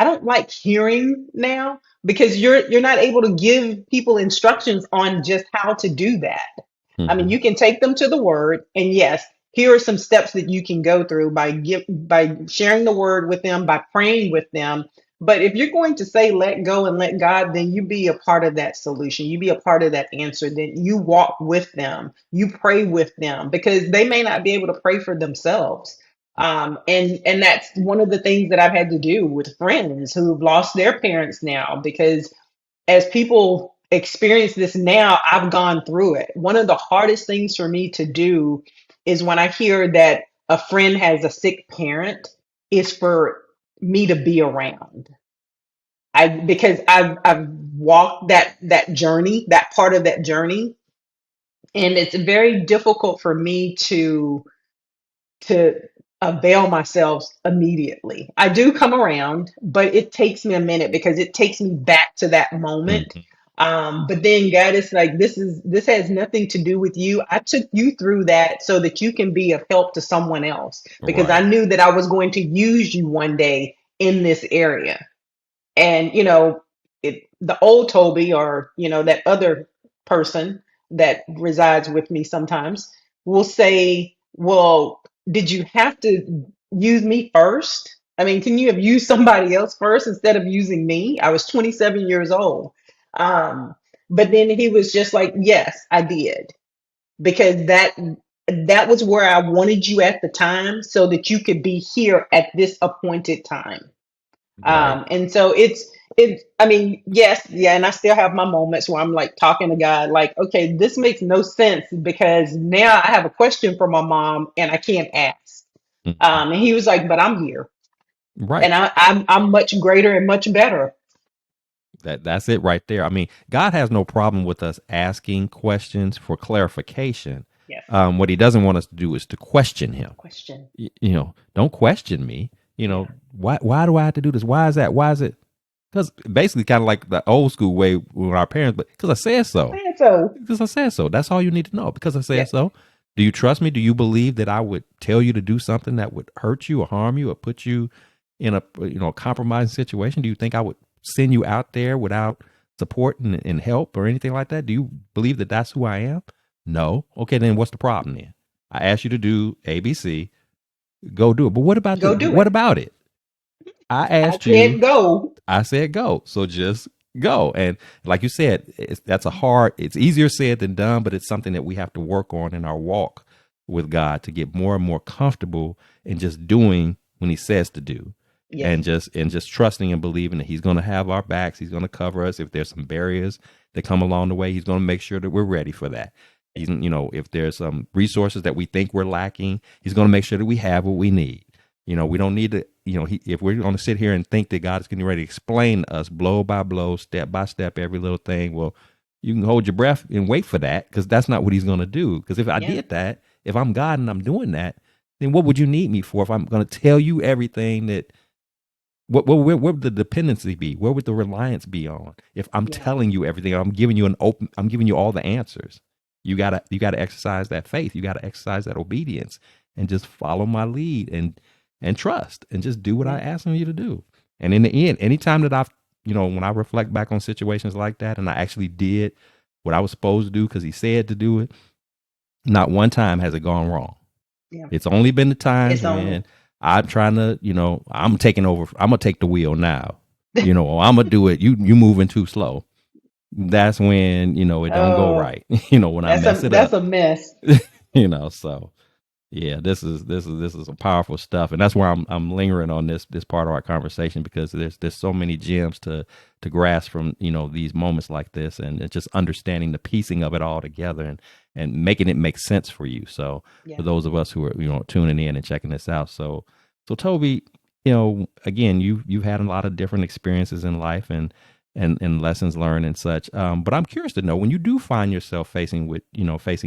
S2: don't like hearing now, because you're not able to give people instructions on just how to do that. I mean,
S1: Hmm.
S2: you can take them to the word, and yes, here are some steps that you can go through by sharing the word with them, by praying with them. But if you're going to say let go and let God, then you be a part of that solution. You be a part of that answer. Then you walk with them. You pray with them, because they may not be able to pray for themselves. And that's one of the things that I've had to do with friends who've lost their parents now, because as people experience this now, I've gone through it. One of the hardest things for me to do is when I hear that a friend has a sick parent, is for me to be around. Because I've walked that journey, that part of that journey, and it's very difficult for me to avail myself immediately. I do come around, but it takes me a minute, because it takes me back to that moment.
S1: Hmm.
S2: But then God is like, this has nothing to do with you. I took you through that so that you can be of help to someone else, because I
S1: Right.
S2: knew that I was going to use you one day in this area. And the old Toby, or that other person that resides with me sometimes, will say, well, did you have to use me first? I mean, can you have used somebody else first instead of using me? I was 27 years old. um, but then he was just like, yes, I did, because that was where I wanted you at the time, so that you could be here at this appointed time.
S1: Right.
S2: And so I mean, yes, yeah, and I still have my moments where I'm like talking to God, like, okay, this makes no sense, because now I have a question for my mom and I can't ask.
S1: Mhm.
S2: And he was like, but I'm here,
S1: Right.
S2: and I'm much greater and much better.
S1: That's it right there. I mean, God has no problem with us asking questions for clarification.
S2: Yes.
S1: What he doesn't want us to do is to question him.
S2: Question.
S1: Don't question me.
S2: Yeah.
S1: Why do I have to do this? Why is that? Why is it? Because basically, kind of like the old school way with our parents, but because I said so.
S2: And so,
S1: Because I said so. That's all you need to know. Because I
S2: yeah.
S1: said so. Do you trust me? Do you believe that I would tell you to do something that would hurt you or harm you or put you in a compromising situation? Do you think I would send you out there without support and help or anything like that? Do you believe that that's who I am? No. Okay, then what's the problem then? I asked you to do ABC. Go do it. But
S2: Go do
S1: what
S2: it.
S1: about it? I
S2: I
S1: asked you.
S2: said go.
S1: I said go. So just go. And like you said, it's easier said than done, but it's something that we have to work on in our walk with God to get more and more comfortable in just doing when he says to do.
S2: Yes.
S1: and just trusting and believing that he's going to have our backs. He's going to cover us. If there's some barriers that come along the way, he's going to make sure that we're ready for that. He's, if there's some resources that we think we're lacking, he's going to make sure that we have what we need. We don't need to, if we're going to sit here and think that God is getting ready to explain to us blow by blow, step by step, every little thing, well, you can hold your breath and wait for that, because that's not what he's going to do. Because if I
S2: Yeah.
S1: did that, if I'm God and I'm doing that, then what would you need me for? If I'm going to tell you everything, that where would the dependency be? Where would the reliance be on? If I'm
S2: Yeah.
S1: telling you everything, I'm giving you all the answers. You gotta exercise that faith. You gotta exercise that obedience and just follow my lead and trust and just do what I
S2: Yeah.
S1: ask you to do. And in the end, anytime that when I reflect back on situations like that and I actually did what I was supposed to do because he said to do it, not one time has it gone wrong.
S2: Yeah.
S1: It's only been the times
S2: It's only.
S1: when I'm trying to, I'm taking over. I'm gonna take the wheel now. Or I'm gonna do it. You moving too slow. That's when it don't go
S2: Oh,
S1: right. When I
S2: that's
S1: mess
S2: a
S1: it
S2: that's
S1: up.
S2: a mess.
S1: So yeah, this is some powerful stuff, and that's why I'm lingering on this part of our conversation, because there's so many gems to grasp from these moments like this, and it's just understanding the piecing of it all together and making it make sense for you. So for
S2: Yeah.
S1: those of us who are tuning in and checking this out, so Toby, again, you've had a lot of different experiences in life and lessons learned and such. But I'm curious to know, when you do find yourself facing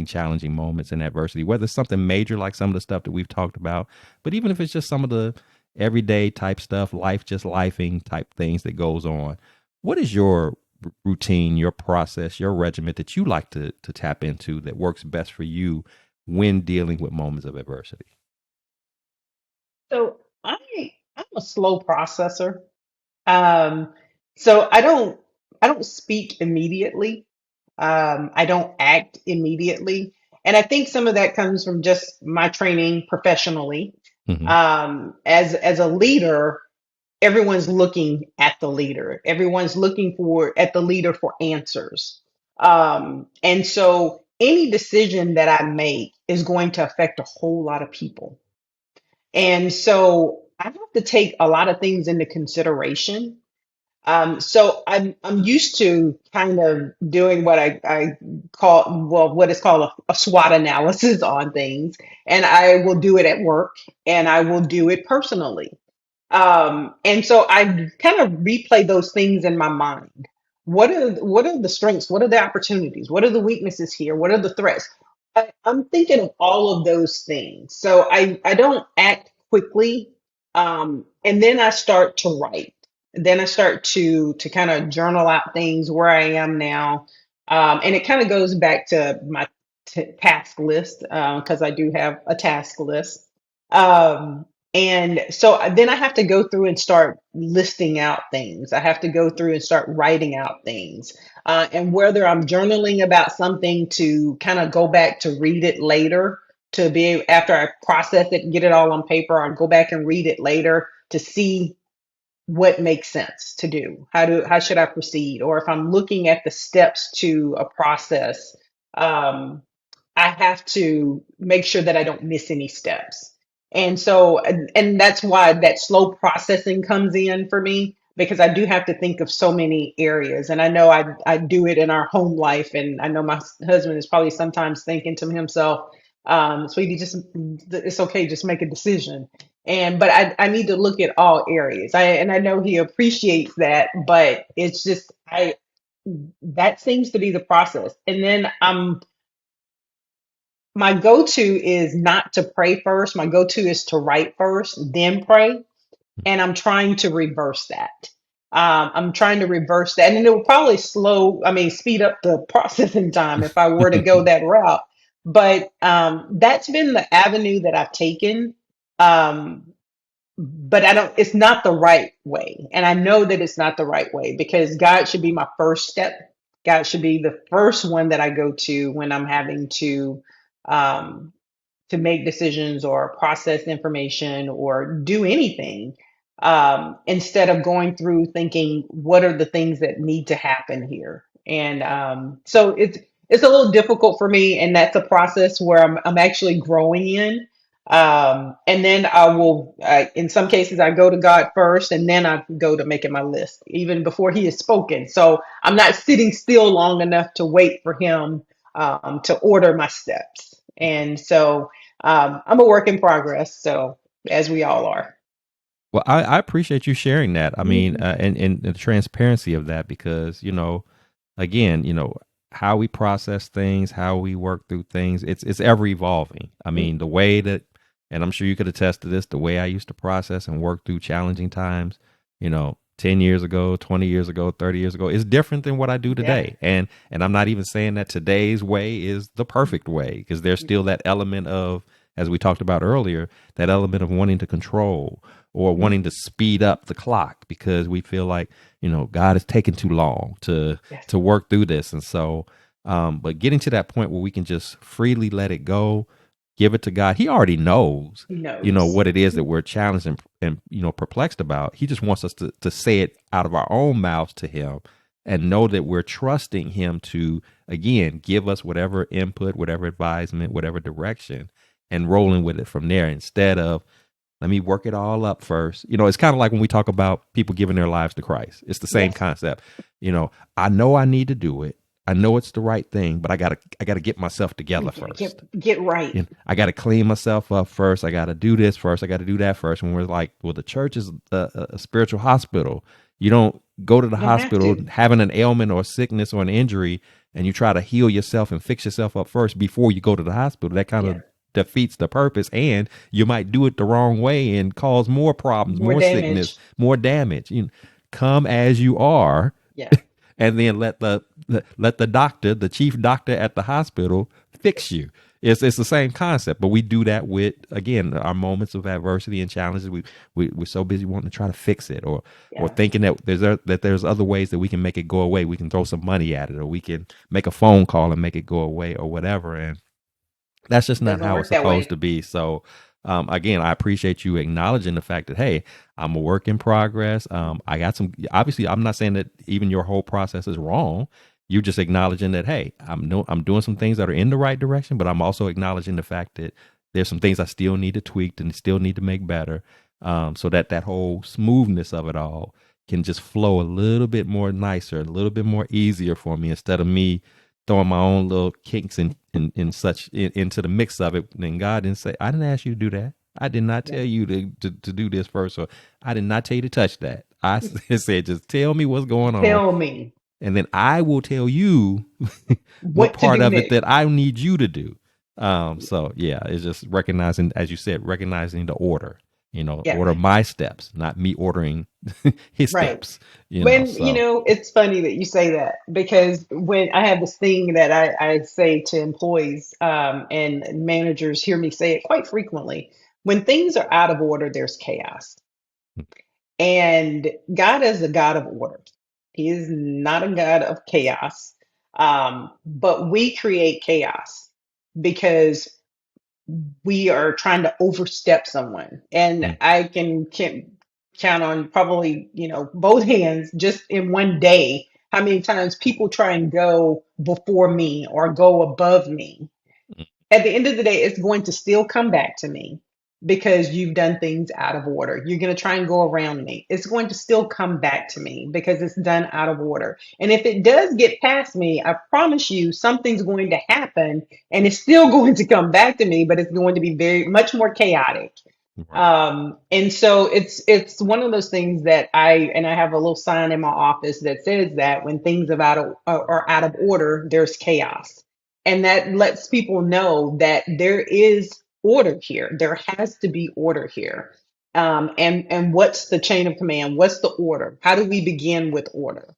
S1: challenging moments and adversity, whether it's something major like some of the stuff that we've talked about, but even if it's just some of the everyday type stuff, life just lifing type things that goes on, what is your routine, your process, your regiment that you like to tap into that works best for you when dealing with moments of adversity?
S2: So I'm a slow processor. Um, so I don't speak immediately. I don't act immediately. And I think some of that comes from just my training professionally.
S1: Hmm.
S2: As a leader, everyone's looking at the leader. Everyone's looking for at the leader for answers. And so any decision that I make is going to affect a whole lot of people. And so I have to take a lot of things into consideration. So I'm used to kind of doing what I call, well, what is called a SWOT analysis on things, and I will do it at work and I will do it personally. And so I kind of replay those things in my mind. What are the strengths? What are the opportunities? What are the weaknesses here? What are the threats? I'm thinking of all of those things. So I don't act quickly. And then I start to write. Then I start to kind of journal out things where I am now. And it kind of goes back to my task list, because I do have a task list. Um, and so then I have to go through and start listing out things. I have to go through and start writing out things. And whether I'm journaling about something to kind of go back to read it later, to be after I process it and get it all on paper, I'll go back and read it later to see what makes sense to do. How should I proceed? Or if I'm looking at the steps to a process, um, I have to make sure that I don't miss any steps. And that's why that slow processing comes in for me, because I do have to think of so many areas. And I know I do it in our home life. And I know my husband is probably sometimes thinking to himself, sweetie, just, it's okay, just make a decision. But I need to look at all areas. And I know he appreciates that, but it's just, that seems to be the process. And then my go-to is not to pray first. My go-to is to write first, then pray. And I'm trying to reverse that. I'm trying to reverse that. And it will probably speed up the processing time if I were to go that route. But that's been the avenue that I've taken. Um, but it's not the right way. And I know that it's not the right way, because God should be my first step. God should be the first one that I go to when I'm having um, to make decisions or process information or do anything, instead of going through thinking, what are the things that need to happen here? And so it's a little difficult for me, and that's a process where I'm actually growing in. And then I will, in some cases, I go to God first, and then I go to making my list, even before He has spoken. So I'm not sitting still long enough to wait for Him to order my steps. And so I'm a work in progress. So as we all are.
S1: Well, I appreciate you sharing that. I mean,
S2: Mhm.
S1: and the transparency of that, because again, how we process things, how we work through things, it's ever evolving. I mean, the way that, and I'm sure you could attest to this, the way I used to process and work through challenging times, 10 years ago, 20 years ago, 30 years ago, is different than what I do
S2: Yeah.
S1: today. And I'm not even saying that today's way is the perfect way, because there's still that element of, as we talked about earlier, that element of wanting to control or wanting to speed up the clock because we feel like, God is taking too long to
S2: Yes.
S1: to work through this. And so, but getting to that point where we can just freely let it go, give it to God. He already knows,
S2: He knows.
S1: what it is that we're challenged and perplexed about. He just wants us to say it out of our own mouths to Him and know that we're trusting Him to, again, give us whatever input, whatever advisement, whatever direction, and rolling with it from there, instead of, let me work it all up first. It's kind of like when we talk about people giving their lives to Christ. It's the same
S2: Yes.
S1: concept. I know I need to do it. I know it's the right thing, but I gotta get myself
S2: We
S1: together
S2: gotta
S1: first.
S2: get right.
S1: I gotta clean myself up first. I gotta do this first. I gotta do that first. When we're like, well, the church is a spiritual hospital. You don't go to the
S2: You don't have
S1: hospital
S2: to.
S1: having an ailment or a sickness or an injury, and you try to heal yourself and fix yourself up first before you go to the hospital. That kind
S2: Yeah.
S1: of defeats the purpose, and you might do it the wrong way and cause more problems,
S2: More
S1: more sickness,
S2: damage.
S1: more damage. Come as you are,
S2: Yeah.
S1: and then let the doctor, the chief doctor at the hospital, fix you. It's the same concept, but we do that with, again, our moments of adversity and challenges. We're so busy wanting to try to fix it, or
S2: Yeah.
S1: thinking that there's other ways that we can make it go away. We can throw some money at it, or we can make a phone call and make it go away, or whatever. And that's just
S2: It
S1: not
S2: doesn't
S1: how it's
S2: work that
S1: supposed
S2: way.
S1: to be. So, again, I appreciate you acknowledging the fact that, hey, I'm a work in progress. I got some. Obviously, I'm not saying that even your whole process is wrong. You're just acknowledging that, hey, I'm doing some things that are in the right direction, but I'm also acknowledging the fact that there's some things I still need to tweak and still need to make better, so that whole smoothness of it all can just flow a little bit more nicer, a little bit more easier for me, instead of me throwing my own little kinks and such into the mix of it. Then God didn't say, I didn't ask you to do that. I did not
S2: Yeah.
S1: tell you to do this first, or I did not tell you to touch that. I said, just tell me what's going on,
S2: Tell me
S1: and then I will tell you what
S2: what to
S1: part
S2: do
S1: of it
S2: next.
S1: that I need you to do. So yeah, it's just recognizing, as you said, recognizing the order.
S2: Yeah.
S1: Order my steps, not me ordering his
S2: Right.
S1: steps.
S2: When,
S1: So
S2: it's funny that you say that because when I have this thing that I say to employees, and managers hear me say it quite frequently. When things are out of order, there's chaos. And God is a God of order. He is not a God of chaos. But we create chaos because we are trying to overstep someone. And
S1: mm,
S2: I can count on probably, both hands just in one day how many times people try and go before me or go above me.
S1: mm,
S2: At the end of the day, it's going to still come back to me because you've done things out of order. You're going to try and go around me. It's going to still come back to me because it's done out of order. And if it does get past me, I promise you something's going to happen and it's still going to come back to me, but it's going to be very much more chaotic.
S1: right.
S2: And so it's one of those things that I have a little sign in my office that says that when things are out of order, there's chaos, and that lets people know that there is order here. There has to be order here. And what's the chain of command? What's the order? How do we begin with order?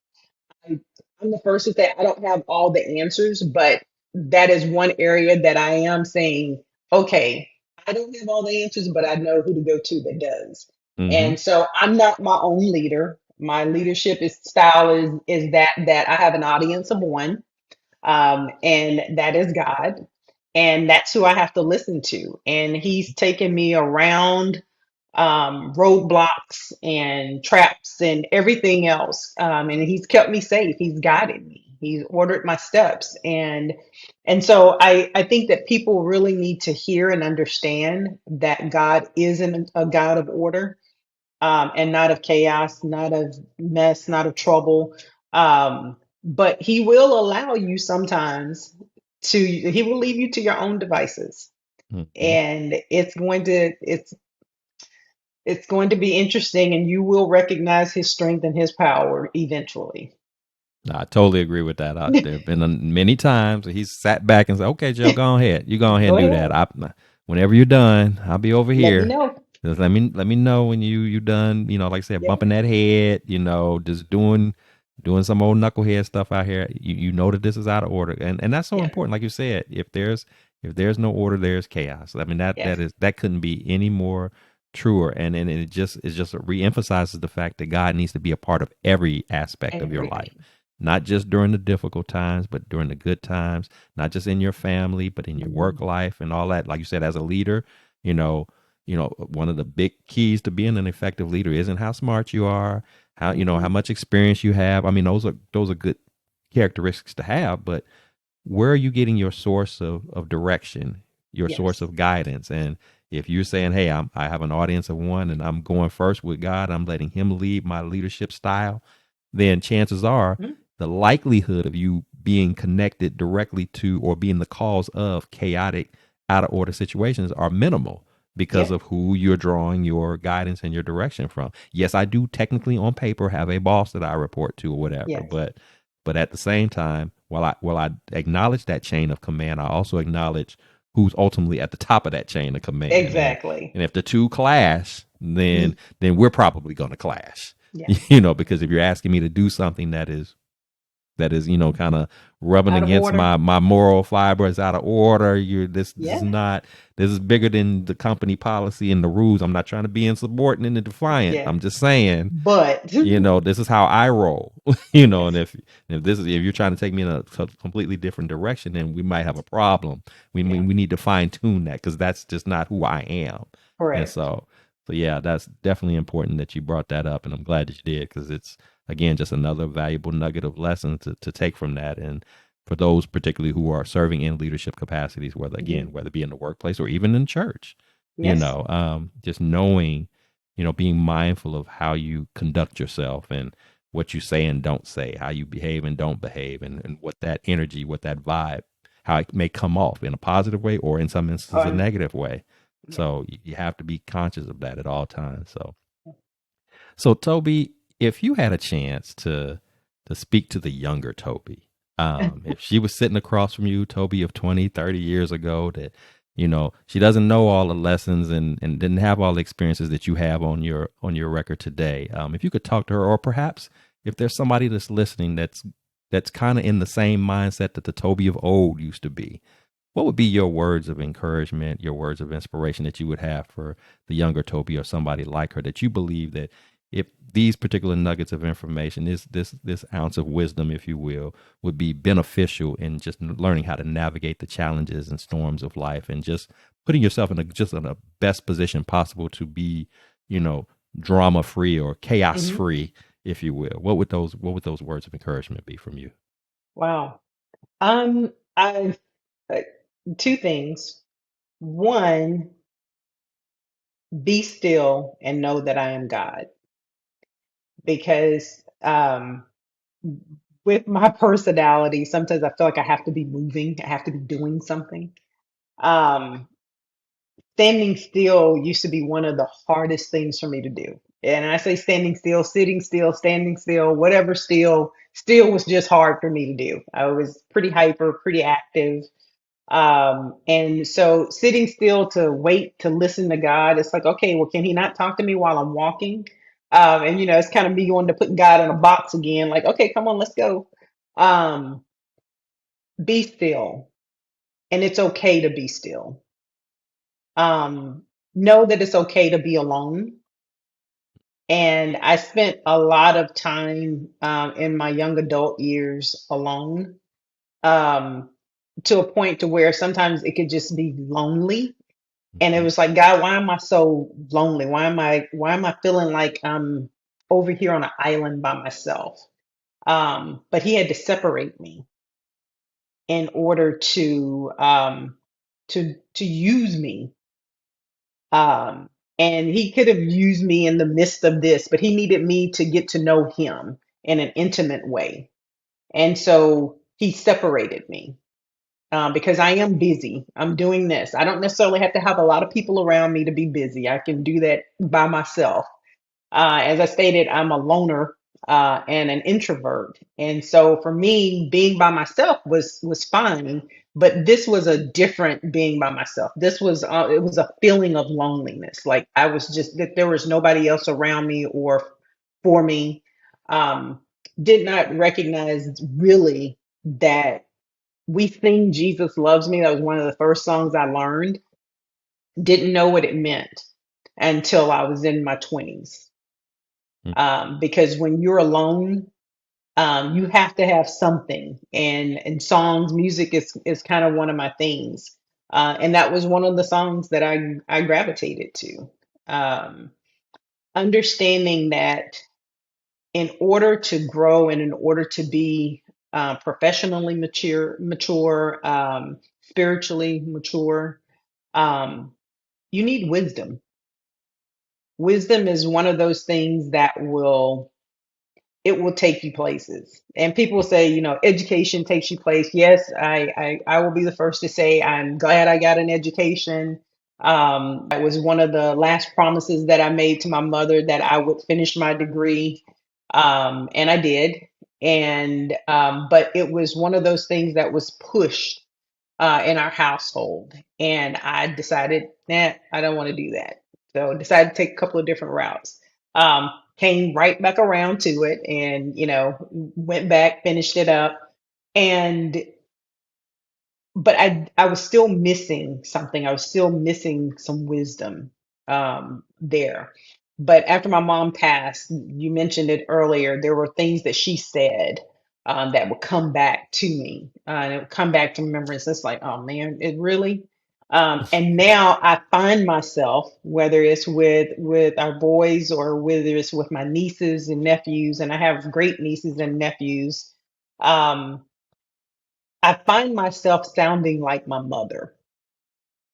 S2: I, I'm the first to say I don't have all the answers, but that is one area that I am saying, okay, I don't have all the answers, but I know who to go to that does.
S1: Mm-hmm.
S2: And so I'm not my own leader. My leadership style is that I have an audience of one, and that is God, and that's who I have to listen to. And He's taken me around roadblocks and traps and everything else. And He's kept me safe. He's guided me. He's ordered my steps. And so I think that people really need to hear and understand that God is a God of order, and not of chaos, not of mess, not of trouble. But he will allow you sometimes he will leave you to your own devices.
S1: Mhm.
S2: And it's going to be interesting, and you will recognize his strength and his power eventually.
S1: No, I totally agree with that. There have been many times he's sat back and said, "Okay, Joe, go ahead. You go ahead
S2: Go
S1: and do
S2: ahead.
S1: that. Whenever you're done, I'll be over
S2: Let me
S1: here.
S2: know.
S1: Just let me know when you done. Like I said,
S2: Yeah.
S1: bumping that head. Just doing some old knucklehead stuff out here. You know that this is out of order, and that's so
S2: Yeah.
S1: important. Like you said, if there's no order, there's chaos. I mean
S2: Yes.
S1: that couldn't be any more truer, and it just reemphasizes the fact that God needs to be a part of every aspect of your life,
S2: Everything.
S1: not just during the difficult times, but during the good times, not just in your family, but in your
S2: Mhm.
S1: work life and all that. Like you said, as a leader, you know, one of the big keys to being an effective leader isn't how smart you are, how
S2: Mhm.
S1: much experience you have. I mean, those are good characteristics to have, but where are you getting your source of direction, your source
S2: Yes.
S1: of guidance? And if you're saying, hey, I have an audience of one and I'm going first with God, I'm letting him lead my leadership style, then chances are
S2: Mhm.
S1: the likelihood of you being connected directly to or being the cause of chaotic, out of order situations are minimal because
S2: Yeah.
S1: of who you're drawing your guidance and your direction from. Yes, I do technically on paper have a boss that I report to or whatever,
S2: Yes.
S1: but at the same time, while I acknowledge that chain of command, I also acknowledge who's ultimately at the top of that chain of command. And
S2: Exactly.
S1: and if the two clash, then
S2: Ye-
S1: then we're probably going to clash.
S2: Yeah.
S1: Because if you're asking me to do something that is kind of rubbing
S2: Out of
S1: against
S2: order.
S1: my moral fiber, is out of order. You this is
S2: Yeah.
S1: not this is bigger than the company policy and the rules. I'm not trying to be insubordinate and defiant.
S2: Yeah.
S1: I'm just saying,
S2: But
S1: this is how I roll. And
S2: yes.
S1: if you're trying to take me in a completely different direction, then we might have a problem. We
S2: Yeah.
S1: we need to fine tune that because that's just not who I am. And
S2: Correct.
S1: so yeah, that's definitely important that you brought that up, and I'm glad that you did because it's again just another valuable nugget of lesson to take from that. And for those particularly who are serving in leadership capacities,
S2: Hmm.
S1: whether it be in the workplace or even in church,
S2: Yes.
S1: just knowing, being mindful of how you conduct yourself and what you say and don't say, how you behave and don't behave, and what that energy, what that vibe, how it may come off in a positive way or in some instances a
S2: Um,
S1: negative way.
S2: yeah.
S1: So you have to be conscious of that at all times. So Toby, if you had a chance to speak to the younger Toby, if she was sitting across from you, Toby of 20, 30 years ago, that she doesn't know all the lessons and didn't have all the experiences that you have on your record today. If you could talk to her, or perhaps if there's somebody that's listening that's kind of in the same mindset that the Toby of old used to be, what would be your words of encouragement, your words of inspiration that you would have for the younger Toby or somebody like her, that you believe that if these particular nuggets of information, this ounce of wisdom, if you will, would be beneficial in just learning how to navigate the challenges and storms of life, and just putting yourself in a best position possible to be, you know, drama free or chaos
S2: Hmm.
S1: free, if you will. What would those words of encouragement be from you?
S2: Wow. I uh, two things. One, be still and know that I am God, because with my personality, sometimes I feel like I have to be moving, I have to be doing something. Um, Standing still used to be one of the hardest things for me to do. And I say standing still, sitting still, standing still, whatever still was just hard for me to do. I was pretty hyper, pretty active. And so sitting still to wait to listen to God, it's like, okay, well, can he not talk to me while I'm walking? And it's kind of me going to put God in a box again, like, okay, come on, let's go. Um, be still. And it's okay to be still. Um, know that it's okay to be alone. And I spent a lot of time in my young adult years alone, um, to a point to where sometimes it could just be lonely. And it
S1: Mhm.
S2: was like, God, why am I so lonely? Why am I feeling like I'm over here on an island by myself? But he had to separate me in order to use me. Um, and he could have used me in the midst of this, but he needed me to get to know him in an intimate way. And so he separated me because I am busy. I'm doing this. I don't necessarily have to have a lot of people around me to be busy. I can do that by myself. As I stated, I'm a loner and an introvert, and so for me, being by myself was fine. But this was a different being by myself. This was it was a feeling of loneliness. Like I was just that there was nobody else around me or for me. Um, did not recognize really that we sing "Jesus Loves Me." That was one of the first songs I learned. Didn't know what it meant until I was in my 20s
S1: Mm.
S2: because when you're alone, you have to have something, and songs, music is kind of one of my things, and that was one of the songs that I gravitated to. Um, Understanding that in order to grow and in order to be professionally mature, spiritually mature, um, you need wisdom. Wisdom is one of those things that will take you places. And people say, education takes you place. Yes, I will be the first to say I'm glad I got an education. That was one of the last promises that I made to my mother that I would finish my degree. And I did. And but it was one of those things that was pushed in our household. And I decided, I don't want to do that. So decided to take a couple of different routes. Came right back around to it and, went back, finished it up. And but I was still missing something. I was still missing some wisdom there. But after my mom passed, you mentioned it earlier, there were things that she said that would come back to me, and it would come back to remembrance. It's like, oh man, it really. And now I find myself, whether it's with our boys or whether it's with my nieces and nephews, and I have great nieces and nephews. Um, I find myself sounding like my mother.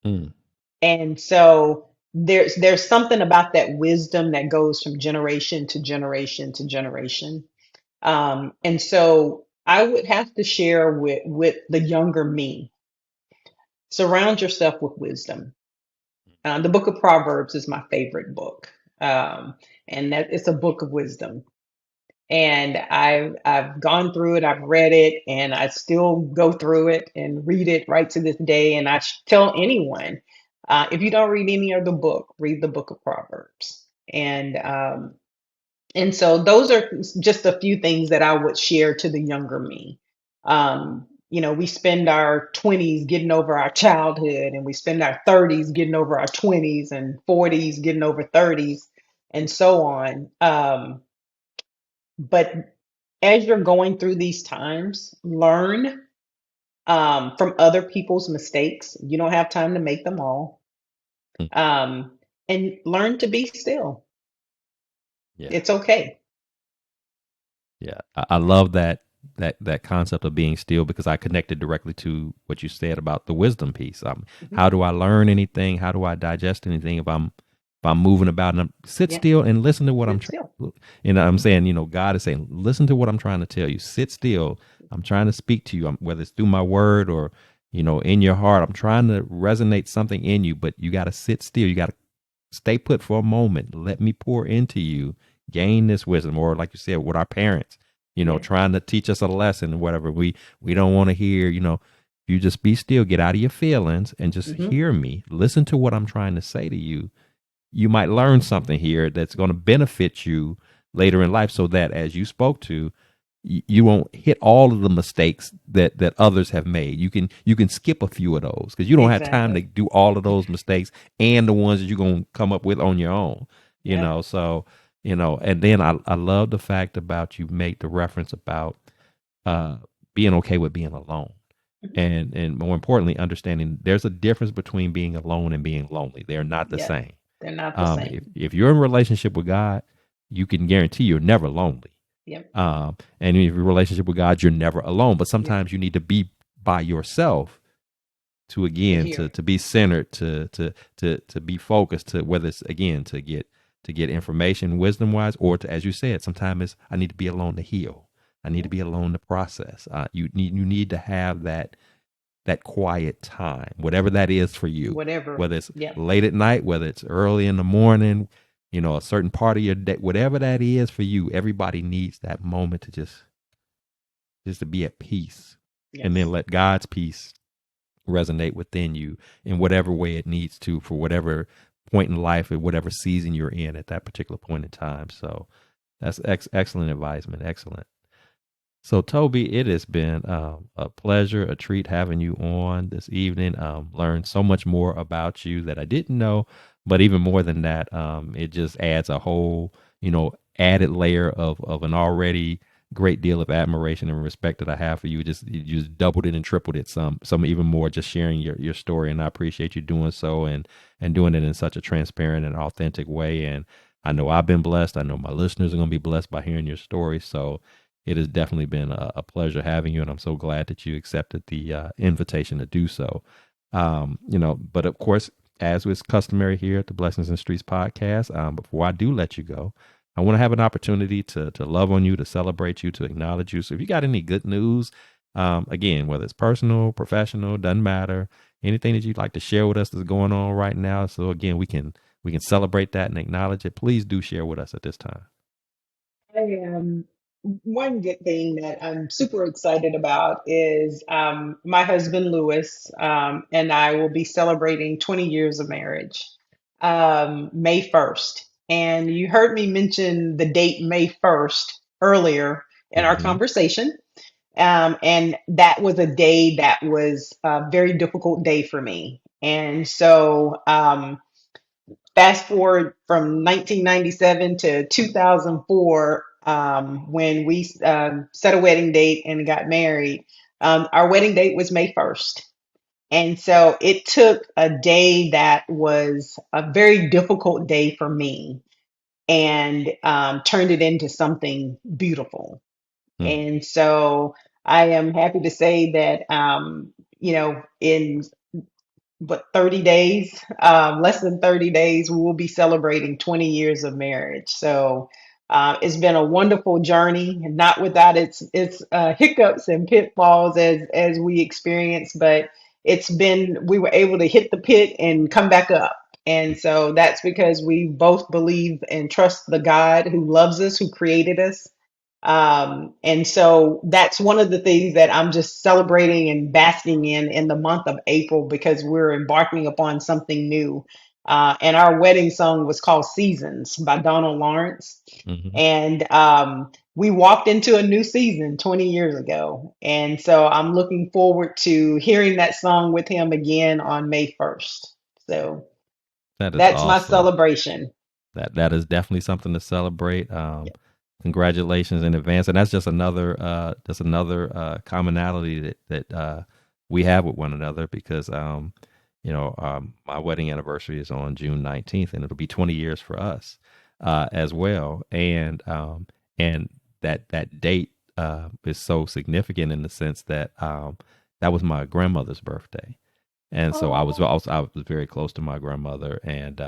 S1: Mm.
S2: And so there's something about that wisdom that goes from generation to generation to generation. And so I would have to share with the younger me, surround yourself with wisdom. The book of Proverbs is my favorite book. And that it's a book of wisdom. And I've gone through it, I've read it, and I still go through it and read it right to this day. And tell anyone, if you don't read any other book, read the book of Proverbs. And so those are just a few things that I would share to the younger me. We spend our 20s getting over our childhood, and we spend our 30s getting over our 20s, and 40s getting over 30s, and so on. But as you're going through these times, learn from other people's mistakes. You don't have time to make them all.
S1: Mm.
S2: Um, and learn to be still.
S1: Yeah.
S2: It's okay.
S1: Yeah. I love that concept of being still because I connected directly to what you said about the wisdom piece.
S2: Mhm.
S1: How do I learn anything? How do I digest anything if I'm moving about and sit
S2: Yeah,
S1: still and listen to what I'm
S2: sit
S1: trying.
S2: still.
S1: And I'm saying, God is saying, listen to what I'm trying to tell you. Sit still. I'm trying to speak to you. Whether it's through my word or in your heart. I'm trying to resonate something in you, but you got to sit still. You got to stay put for a moment. Let me pour into you, gain this wisdom. Or like you said, with our parents,
S2: Yeah.
S1: trying to teach us a lesson, whatever. We don't want to hear, you just be still, get out of your feelings and just
S2: Hmm.
S1: hear me. Listen to what I'm trying to say to you. You might learn something here that's going to benefit you later in life so that as you spoke to, you won't hit all of the mistakes that others have made. You can skip a few of those because you don't have time to
S2: Exactly.
S1: do all of those mistakes and the ones that you're going to come up with on your own.
S2: Yeah.
S1: So and then I love the fact about you make the reference about uh being okay with being alone.
S2: Mhm.
S1: And more importantly, understanding there's a difference between being alone and being lonely. They're not the
S2: Yeah.
S1: same.
S2: They're not the
S1: If
S2: same.
S1: if you're in a relationship with God, you can guarantee you're never lonely.
S2: Yep.
S1: And in your relationship with God, you're never alone. But
S2: Yep.
S1: sometimes you need to be by yourself to
S2: To
S1: again
S2: hear.
S1: to be centered, to be focused, to whether it's again to get information wisdom wise, or to, as you said, sometimes it's I need to be alone to heal. I need to
S2: Yep.
S1: be alone to process. You need to have that quiet time, whatever that is for you,
S2: Whatever.
S1: whether it's
S2: Yep.
S1: late at night, whether it's early in the morning, a certain part of your day, whatever that is for you. Everybody needs that moment to just to be at peace, and then
S2: Yes.
S1: let God's peace resonate within you in whatever way it needs to for whatever point in life or whatever season you're in at that particular point in time. So that's excellent advisement. Excellent. So, Toby, it has been a pleasure, a treat having you on this evening. Learned so much more about you that I didn't know, but even more than that, it just adds a whole, added layer of an already great deal of admiration and respect that I have for you. You just doubled it and tripled it, some even more. Just sharing your story, and I appreciate you doing so and doing it in such a transparent and authentic way. And I know I've been blessed. I know my listeners are going to be blessed by hearing your story. So it has definitely been a pleasure having you, and I'm so glad that you accepted the invitation to do so. But of course, as was customary here at the Blessings and Streets podcast, before I do let you go, I want to have an opportunity to love on you, to celebrate you, to acknowledge you. So if you got any good news, again, whether it's personal, professional, doesn't matter, anything that you'd like to share with us that's going on right now. So again, we can celebrate that and acknowledge it. Please do share with us at this time.
S2: One good thing that I'm super excited about is my husband Lewis and I will be celebrating 20 years of marriage May 1st. And you heard me mention the date May 1st earlier in our
S1: Mm-hmm.
S2: conversation. And that was a day that was a very difficult day for me. And so, fast forward from 1997 to 2004, when we set a wedding date and got married. Our wedding date was May 1st. And so it took a day that was a very difficult day for me and turned it into something beautiful.
S1: Mm.
S2: And so I am happy to say that, in but 30 days, less than 30 days, we will be celebrating 20 years of marriage. So it's been a wonderful journey, not without its hiccups and pitfalls as we experienced, but we were able to hit the pit and come back up. And so that's because we both believe and trust the God who loves us, who created us, and so that's one of the things that I'm just celebrating and basking in the month of April because we're embarking upon something new. And our wedding song was called Seasons by Donald Lawrence.
S1: Mm-hmm.
S2: And we walked into a new season 20 years ago. And so I'm looking forward to hearing that song with him again on May 1st. So
S1: That is
S2: that's my
S1: awesome.
S2: celebration.
S1: That is definitely something to celebrate. Congratulations in advance, and that's just another commonality that we have with one another because my wedding anniversary is on June 19th, and it'll be 20 years for us as well. And that date is so significant in the sense that that was my grandmother's birthday. And so
S2: Oh,
S1: I was very close to my grandmother, and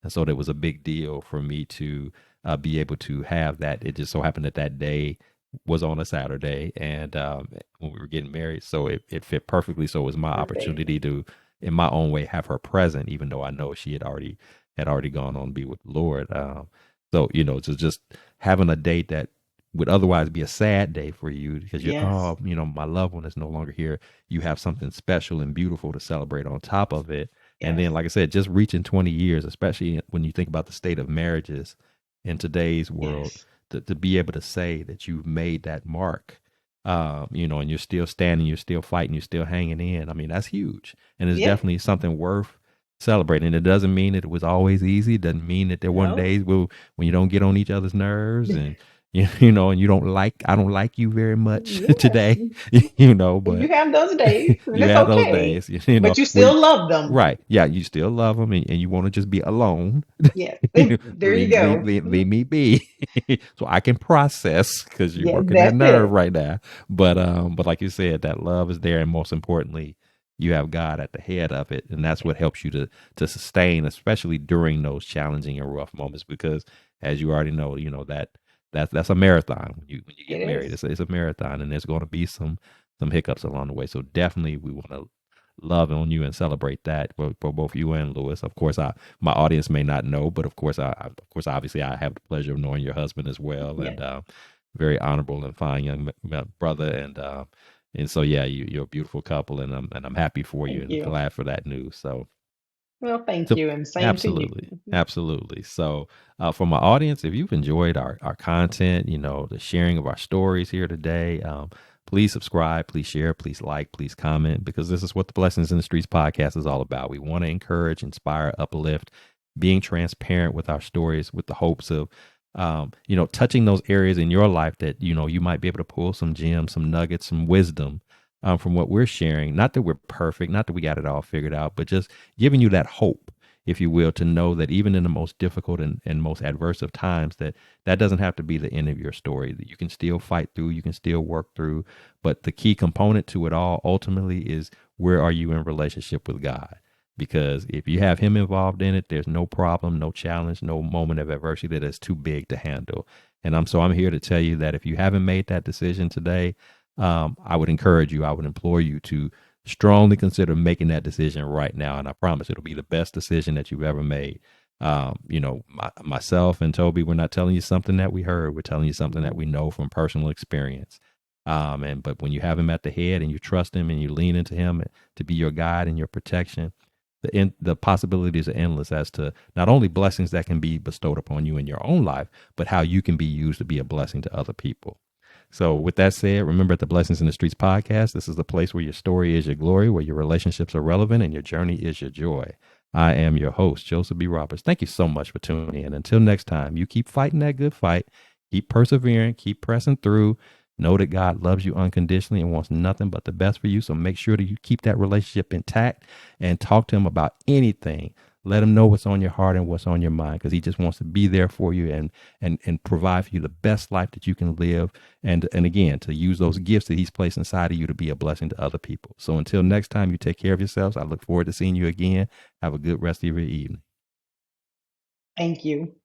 S1: so it was a big deal for me to be able to have that. It just so happened that that day was on a Saturday, and when we were getting married, so it fit perfectly. So it was my
S2: perfect.
S1: opportunity to, in my own way, have her present, even though I know she had already gone on to be with the Lord. So just having a date that would otherwise be a sad day for you because
S2: Yes.
S1: my loved one is no longer here. You have something special and beautiful to celebrate on top of it. And
S2: Yes.
S1: then, like I said, just reaching 20 years, especially when you think about the state of marriages in today's world,
S2: Yes.
S1: to be able to say that you've made that mark, and you're still standing, you're still fighting, you're still hanging in. I mean, that's huge. And it's
S2: Yep.
S1: definitely something worth celebrating. It doesn't mean that it was always easy. It doesn't mean that there weren't
S2: No.
S1: days when you don't get on each other's nerves, and and I don't like you very much
S2: Yes.
S1: today, but
S2: You have those days, and
S1: you
S2: it's
S1: have those
S2: okay.
S1: days,
S2: But you
S1: where
S2: still love them.
S1: right. Yeah, you still love them, and you want to just be alone.
S2: Yes. There you go.
S1: Leave me be, so I can process because you're
S2: Yeah,
S1: working that
S2: that's
S1: nerve
S2: it.
S1: right now. But like you said, that love is there, and most importantly, you have God at the head of it, and that's what helps you to sustain, especially during those challenging and rough moments. Because as you already know, that's a marathon when you
S2: It
S1: get married.
S2: is.
S1: It's a marathon, and there's going to be some hiccups along the way. So definitely, we want to love on you and celebrate that for both you and Lewis. Of course, my audience may not know, but of course, of course, obviously, I have the pleasure of knowing your husband as well, and
S2: Yes.
S1: very honorable and fine young brother, and so yeah, you're a beautiful couple, and I'm happy for you
S2: Thank
S1: and
S2: you.
S1: glad for that news.
S2: Well, thank
S1: So
S2: you, and same to you.
S1: absolutely, absolutely. So for my audience, if you've enjoyed our content, the sharing of our stories here today, please subscribe, please share, please like, please comment, because this is what the Blessings in the Streets podcast is all about. We want to encourage, inspire, uplift, being transparent with our stories, with the hopes of touching those areas in your life that you might be able to pull some gems, some nuggets, some wisdom from what we're sharing. Not that we're perfect, not that we got it all figured out, but just giving you that hope, if you will, to know that even in the most difficult and most adverse of times, that doesn't have to be the end of your story, that you can still fight through, you can still work through. But the key component to it all ultimately is, where are you in relationship with God? Because if you have him involved in it, there's no problem, no challenge, no moment of adversity that is too big to handle. And I'm here to tell you that if you haven't made that decision today, I would encourage you, I would implore you to strongly consider making that decision right now. And I promise it'll be the best decision that you've ever made. Myself and Toby, we're not telling you something that we heard. We're telling you something that we know from personal experience. But when you have him at the head and you trust him and you lean into him to be your guide and your protection, the possibilities are endless as to not only blessings that can be bestowed upon you in your own life, but how you can be used to be a blessing to other people. So, with that said, remember, at the Blessings in the Streets podcast, this is the place where your story is your glory, where your relationships are relevant, and your journey is your joy. I am your host, Joseph B. Roberts. Thank you so much for tuning in. Until next time, you keep fighting that good fight, keep persevering, keep pressing through. Know that God loves you unconditionally and wants nothing but the best for you. So make sure that you keep that relationship intact and talk to him about anything. Let him know what's on your heart and what's on your mind, because he just wants to be there for you and provide for you the best life that you can live. And again, to use those gifts that he's placed inside of you to be a blessing to other people. So until next time, you take care of yourselves. I look forward to seeing you again. Have a good rest of your evening.
S2: Thank you.